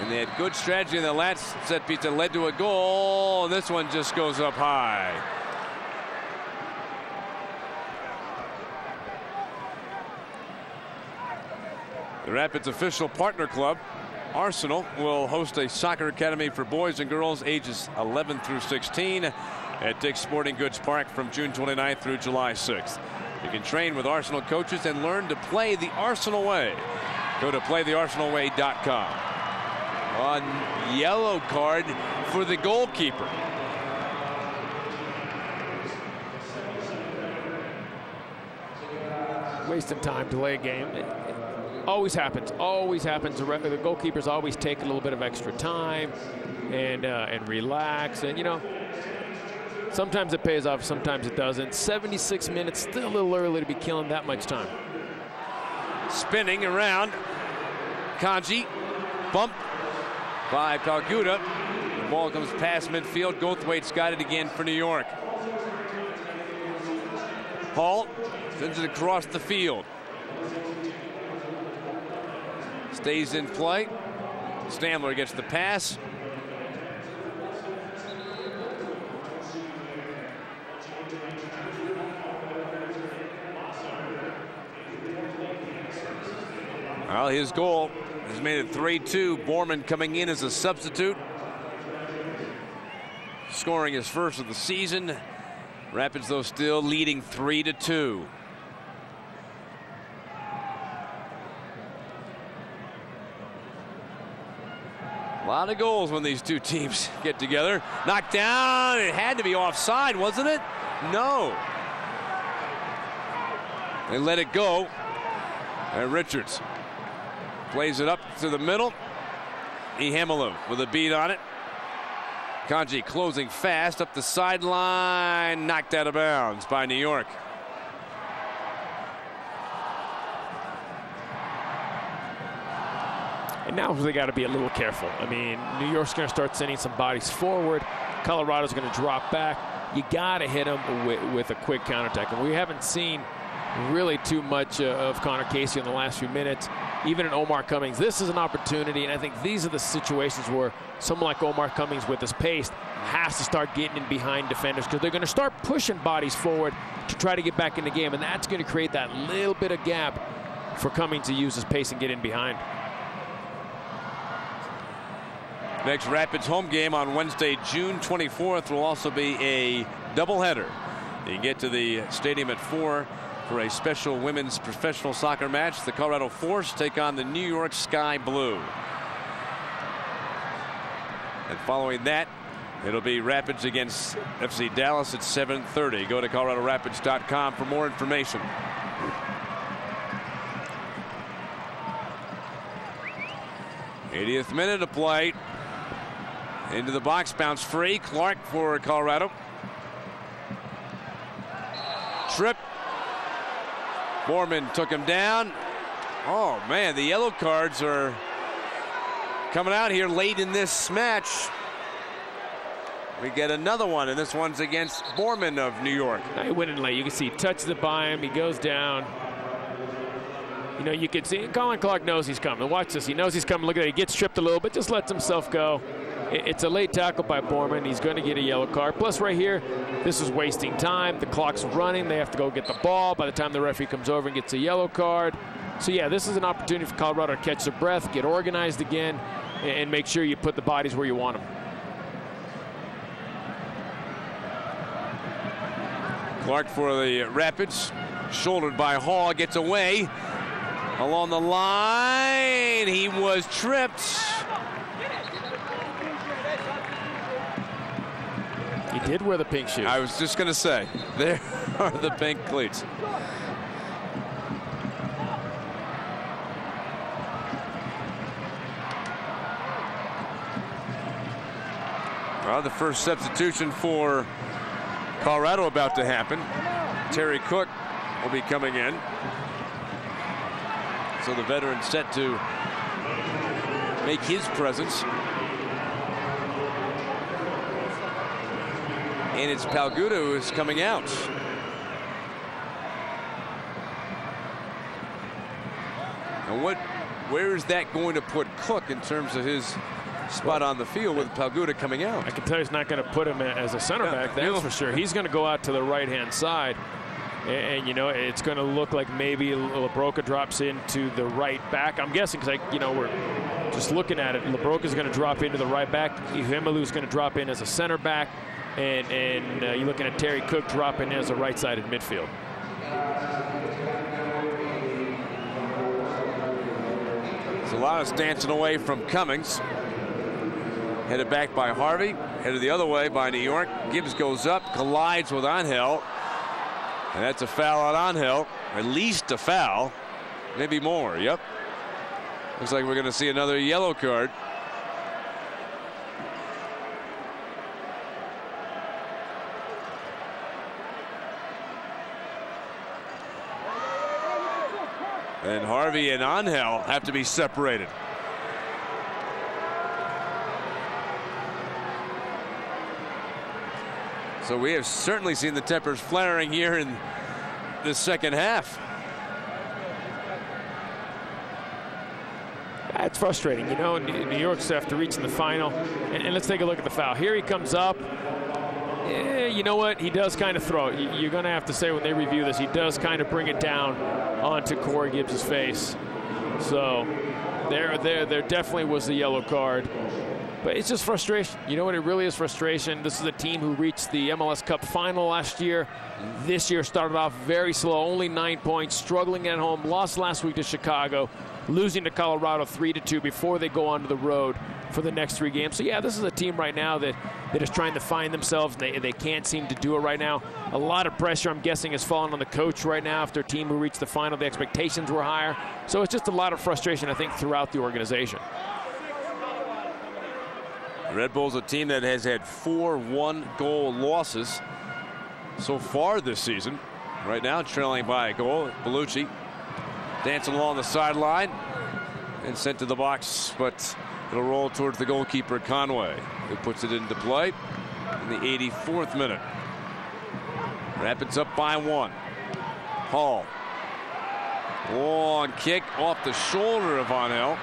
And they had good strategy in the last set piece that led to a goal. This one just goes up high. The Rapids official partner club, Arsenal, will host a soccer academy for boys and girls ages 11 through 16 at Dick's Sporting Goods Park from June 29th through July 6th. You can train with Arsenal coaches and learn to play the Arsenal way. Go to playthearsenalway.com. On yellow card for the goalkeeper. Wasting time, delay game. It always happens. Always happens. The goalkeepers always take a little bit of extra time and relax. And, you know, sometimes it pays off, sometimes it doesn't. 76 minutes, still a little early to be killing that much time. Spinning around. Kanji. Bump by Palkuda. The ball comes past midfield. Goldthwaite's got it again for New York. Hall sends it across the field. Stays in play. Stamler gets the pass. Well, his goal has made it 3-2. Borman coming in as a substitute, scoring his first of the season. Rapids, though, still leading 3-2. A lot of goals when these two teams get together. Knocked down. It had to be offside, wasn't it? No. They let it go. And Richards plays it up to the middle. Ihemelu with a beat on it. Kanji closing fast up the sideline. Knocked out of bounds by New York. And now they got to be a little careful. I mean, New York's going to start sending some bodies forward. Colorado's going to drop back. You got to hit them with a quick counterattack. And we haven't seen really too much of Connor Casey in the last few minutes. Even in Omar Cummings, this is an opportunity, and I think these are the situations where someone like Omar Cummings with his pace has to start getting in behind defenders, because they're going to start pushing bodies forward to try to get back in the game, and that's going to create that little bit of gap for Cummings to use his pace and get in behind. Next Rapids home game on Wednesday, June 24th, will also be a doubleheader. You get to the stadium at 4 for a special women's professional soccer match. The Colorado Force take on the New York Sky Blue. And following that, it'll be Rapids against FC Dallas at 7:30. Go to coloradorapids.com for more information. '80th minute of play. Into the box, bounce free. Clark for Colorado. Trip. Borman took him down. Oh, man, the yellow cards are coming out here late in this match. we get another one, and this one's against Borman of New York. He went in late. You can see he touches it by him. He goes down. You know, you can see Colin Clark knows he's coming. Watch this. He knows he's coming. Look at it. He gets tripped a little bit, just lets himself go. It's a late tackle by Borman. He's going to get a yellow card. Plus, right here, this is wasting time. The clock's running. They have to go get the ball by the time the referee comes over and gets a yellow card. So, yeah, this is an opportunity for Colorado to catch their breath, get organized again, and make sure you put the bodies where you want them. Clark for the Rapids, shouldered by Hall, gets away. Along the line, he was tripped. He did wear the pink shoes. I was just going to say, there are the pink cleats. Well, the first substitution for Colorado about to happen. Terry Cook will be coming in. So the veteran set to make his presence. And it's Palguda who is coming out. And where is that going to put Cook in terms of his spot on the field with Palguda coming out? I can tell you he's not going to put him as a center back, that's for sure. He's going to go out to the right-hand side. And, you know, it's going to look like maybe LaBroca drops into the right back. I'm guessing because, you know, we're just looking at it. LaBroca's going to drop into the right back. Ihemalu's going to drop in as a center back. And you're looking at Terry Cook dropping in as a right-sided midfield. There's a lot of stancing away from Cummings. Headed back by Harvey. Headed the other way by New York. Gibbs goes up, collides with Angel. And that's a foul on Angel. At least a foul. Maybe more. Yep. Looks like we're going to see another yellow card. And Harvey and Angel have to be separated. So we have certainly seen the tempers flaring here in the second half. It's frustrating, you know. New York's after reaching the final. And let's take a look at the foul. Here he comes up. You know what? He does kind of throw it. You're going to have to say when they review this, he does kind of bring it down onto Corey Gibbs' face. So there definitely was the yellow card. But it's just frustration. You know what? It really is frustration. This is a team who reached the MLS Cup final last year. This year started off very slow, only 9 points, struggling at home, lost last week to Chicago, losing to Colorado 3-2 before they go onto the road for the next 3 games. So, yeah, this is a team right now that is trying to find themselves. They can't seem to do it right now. A lot of pressure, I'm guessing, has fallen on the coach right now after a team who reached the final. The expectations were higher. So it's just a lot of frustration, I think, throughout the organization. Red Bulls, a team that has had 4 one-goal losses so far this season. Right now, trailing by a goal. Bellucci dancing along the sideline and sent to the box, but it'll roll towards the goalkeeper, Conway, who puts it into play in the 84th minute. Rapids up by 1. Hall. Long kick off the shoulder of Angel.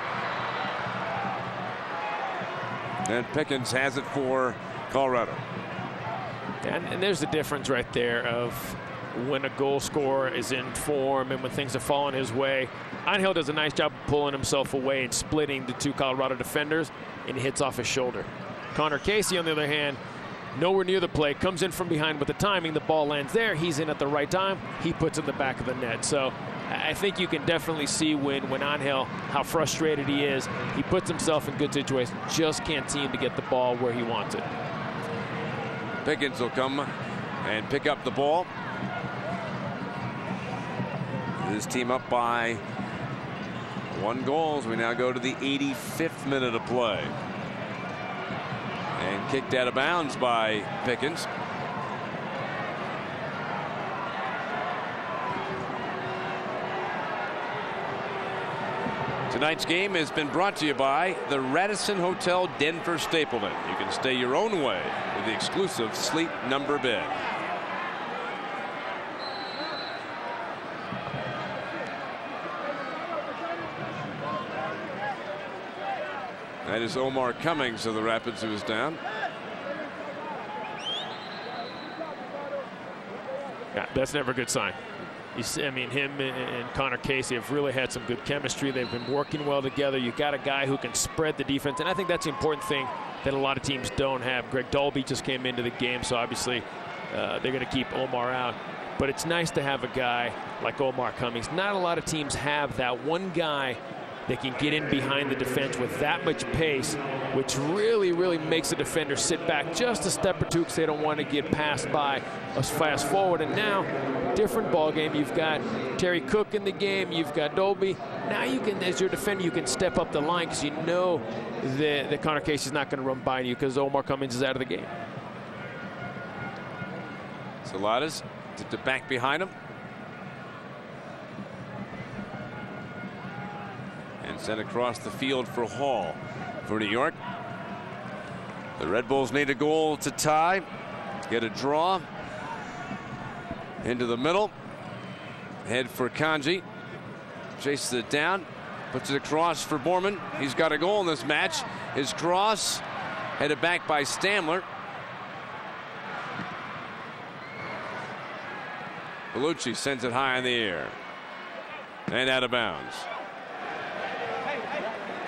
And Pickens has it for Colorado. And there's the difference right there of when a goal scorer is in form and when things have fallen his way. Angel does a nice job of pulling himself away and splitting the 2 Colorado defenders, and hits off his shoulder. Connor Casey, on the other hand, nowhere near the play, comes in from behind with the timing. The ball lands there. He's in at the right time. He puts it in the back of the net. So I think you can definitely see when Angel, how frustrated he is. He puts himself in good situations, just can't seem to get the ball where he wants it. Pickens will come and pick up the ball. His team up by 1 goal as we now go to the 85th minute of play. And kicked out of bounds by Pickens. It's an Tonight's game has been brought to you by the Radisson Hotel Denver Stapleton. You can stay your own way with the exclusive Sleep Number bed. That is Omar Cummings of the Rapids, who is down. Yeah, that's never a good sign. You see, I mean, him and Connor Casey have really had some good chemistry. They've been working well together. You got a guy who can spread the defense, and I think that's the important thing that a lot of teams don't have. Greg Dolby just came into the game, so obviously they're going to keep Omar out. But it's nice to have a guy like Omar Cummings. Not a lot of teams have that one guy that can get in behind the defense with that much pace, which really makes the defender sit back just a step or two because they don't want to get passed by us fast forward. And now, different ball game. You've got Terry Cook in the game. You've got Dolby. Now you can, as your defender, you can step up the line because you know that Connor Casey's not going to run by you because Omar Cummings is out of the game. Saladas tipped it back behind him. And sent across the field for Hall for New York. The Red Bulls need a goal to tie, get a draw. Into the middle. Head for Kanji. Chases it down. Puts it across for Borman. He's got a goal in this match. His cross headed back by Stamler. Bellucci sends it high in the air. And out of bounds.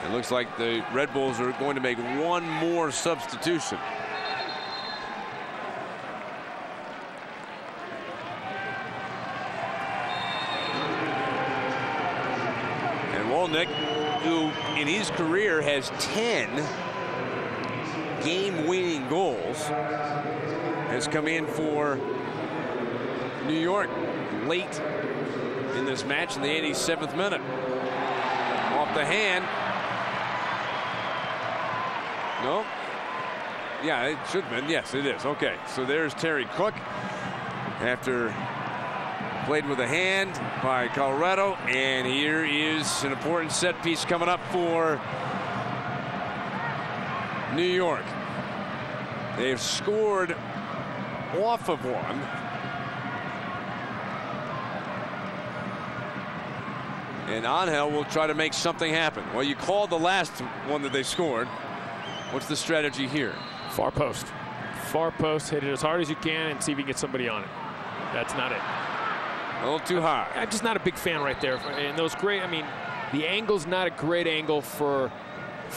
It looks like the Red Bulls are going to make one more substitution. And Wolnick, who in his career has 10 game-winning goals, has come in for New York late in this match in the 87th minute. Off the hand. No. Yeah, it should have been. Yes, it is. Okay, so there's Terry Cook after played with a hand by Colorado, and here is an important set piece coming up for New York. They've scored off of one. And Angel will try to make something happen. Well, you called the last one that they scored. What's the strategy here? Far post. Far post, hit it as hard as you can and see if you can get somebody on it. That's not it. A little too high. I'm just not a big fan right there. And those great, I mean, the angle's not a great angle for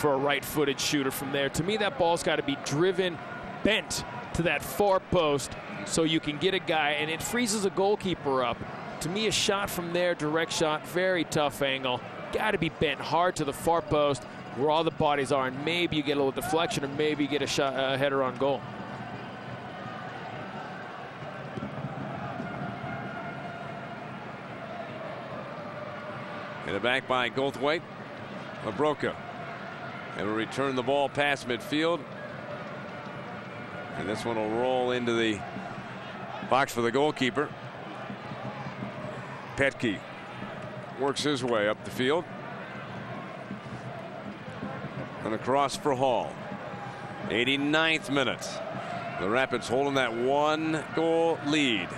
a right-footed shooter from there. To me, that ball's got to be driven, bent to that far post so you can get a guy, and it freezes a goalkeeper up. To me, a shot from there, direct shot, very tough angle. Got to be bent hard to the far post where all the bodies are, and maybe you get a little deflection, or maybe you get a shot, a header on goal. Hit it back by Goldthwaite. Labroca. And will return the ball past midfield. And this one will roll into the box for the goalkeeper. Petke works his way up the field. And across for Hall. 89th minute. The Rapids holding that 1-goal lead.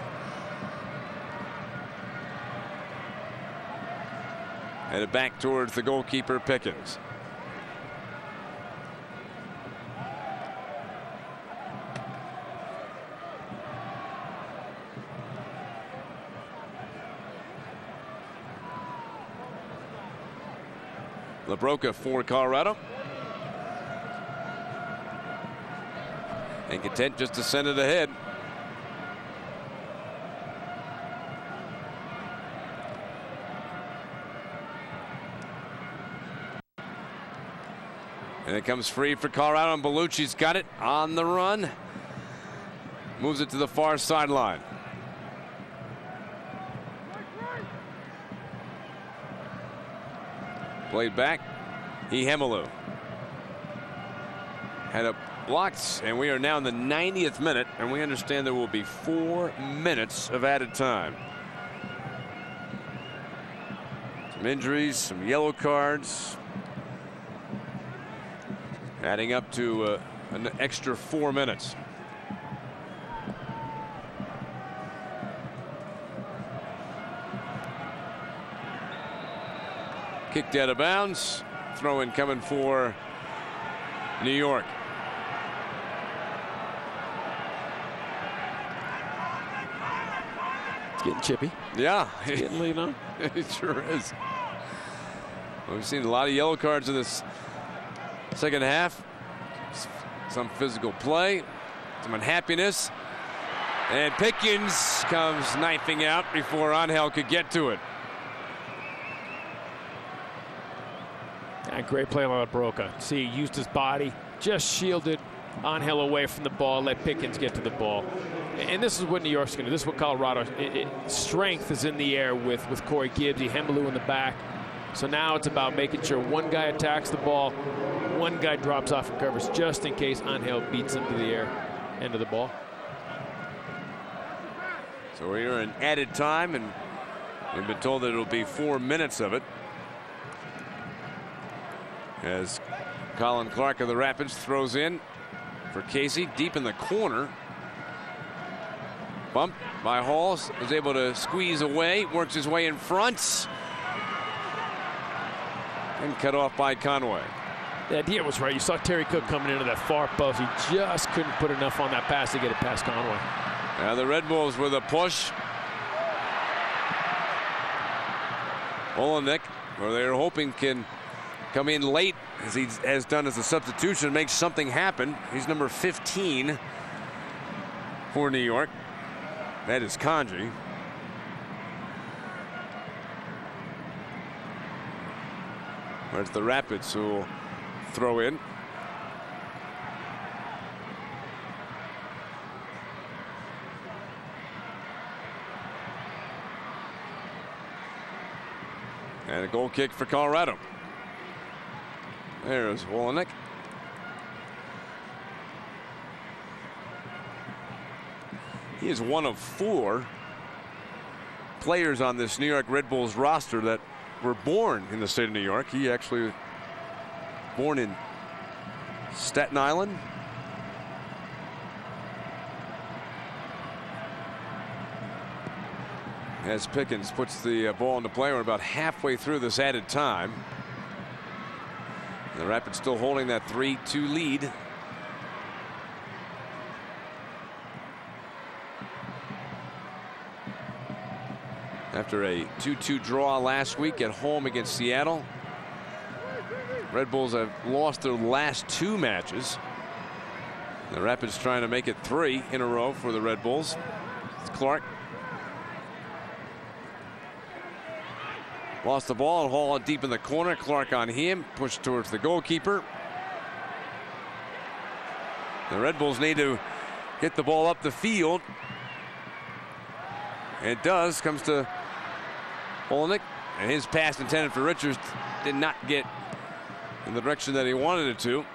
Headed back towards the goalkeeper, Pickens. Labroca for Colorado. And content just to send it ahead. And it comes free for Colorado, and Bellucci's got it on the run. Moves it to the far sideline. Played back. Ihemelu. Had it blocked, and we are now in the 90th minute, and we understand there will be 4 minutes of added time. Some injuries, some yellow cards. Adding up to an extra 4 minutes. Kicked out of bounds. Throw in coming for New York. It's getting chippy. Yeah. It's getting late on. It sure is. We've seen a lot of yellow cards in this second half. Some physical play, some unhappiness. And Pickens comes knifing out before Angel could get to it. And great play on Broca. See, he used his body, just shielded Angel away from the ball, let Pickens get to the ball. And this is what New York's going to do. This is what Colorado, strength is in the air with Corey Gibbs, Hembaloo in the back. So now it's about making sure one guy attacks the ball, one guy drops off and covers just in case Angel beats him to the end of the ball. So we're in added time, and we've been told that it'll be 4 minutes of it. As Colin Clark of the Rapids throws in for Casey deep in the corner. Bumped by Hall, is able to squeeze away, works his way in front. And cut off by Conway. The idea was right. You saw Terry Cook coming into that far post. He just couldn't put enough on that pass to get it past Conway. Now the Red Bulls with a push. Olenek, where they're hoping can come in late, as he has done as a substitution, make something happen. He's number 15 for New York. That is Kanji. There's the Rapids who will throw in. And a goal kick for Colorado. There's Wolenek. He is one of 4 players on this New York Red Bulls roster that were born in the state of New York. He actually was born in Staten Island. As Pickens puts the ball into play, we're about halfway through this added time. The Rapids still holding that 3-2 lead. After a 2-2 draw last week at home against Seattle, Red Bulls have lost their last 2 matches. The Rapids trying to make it 3 in a row for the Red Bulls. It's Clark. Lost the ball, and Hall deep in the corner. Clark on him, pushed towards the goalkeeper. The Red Bulls need to get the ball up the field. It does, comes to Olenek, and his pass intended for Richards did not get in the direction that he wanted it to.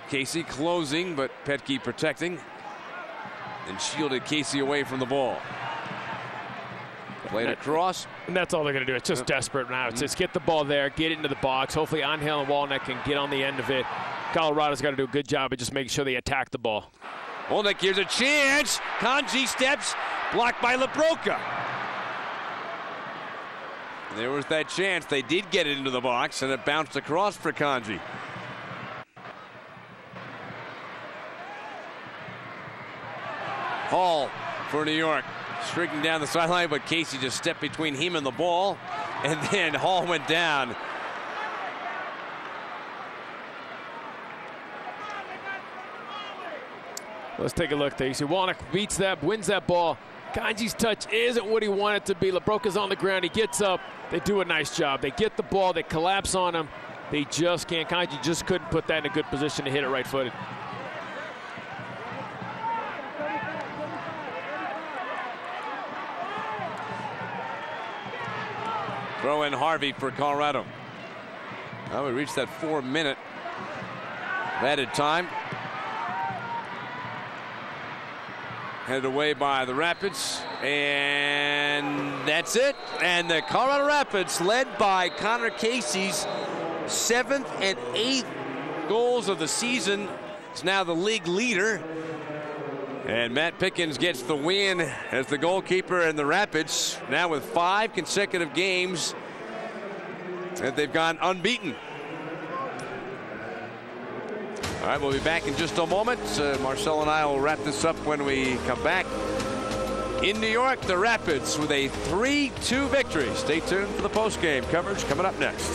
Casey closing, but Petke protecting, and shielded Casey away from the ball. Played across. And that's all they're going to do. It's just desperate now. It's just get the ball there, get it into the box. Hopefully Angel and Wolenek can get on the end of it. Colorado's got to do a good job of just making sure they attack the ball. Wolenek, here's a chance. Kanji steps, blocked by LaBroca. There was that chance. They did get it into the box, and it bounced across for Kanji. Hall for New York. Streaking down the sideline, but Casey just stepped between him and the ball, and then Hall went down. Let's take a look there. You see Wolenek beats that, wins that ball. Kanji's touch isn't what he wanted to be. LaBroca's on the ground. He gets up. They do a nice job. They get the ball. They collapse on him. They just can't. Kanji just couldn't put that in a good position to hit it right-footed. Throw in Harvey for Colorado. Now we reached that 4-minute added time. Headed away by the Rapids. And that's it. And the Colorado Rapids, led by Connor Casey's 7th and 8th goals of the season, is now the league leader. And Matt Pickens gets the win as the goalkeeper, and the Rapids now with 5 consecutive games that they've gone unbeaten. All right, we'll be back in just a moment. Marcel and I will wrap this up when we come back. In New York, the Rapids with a 3-2 victory. Stay tuned for the postgame coverage coming up next.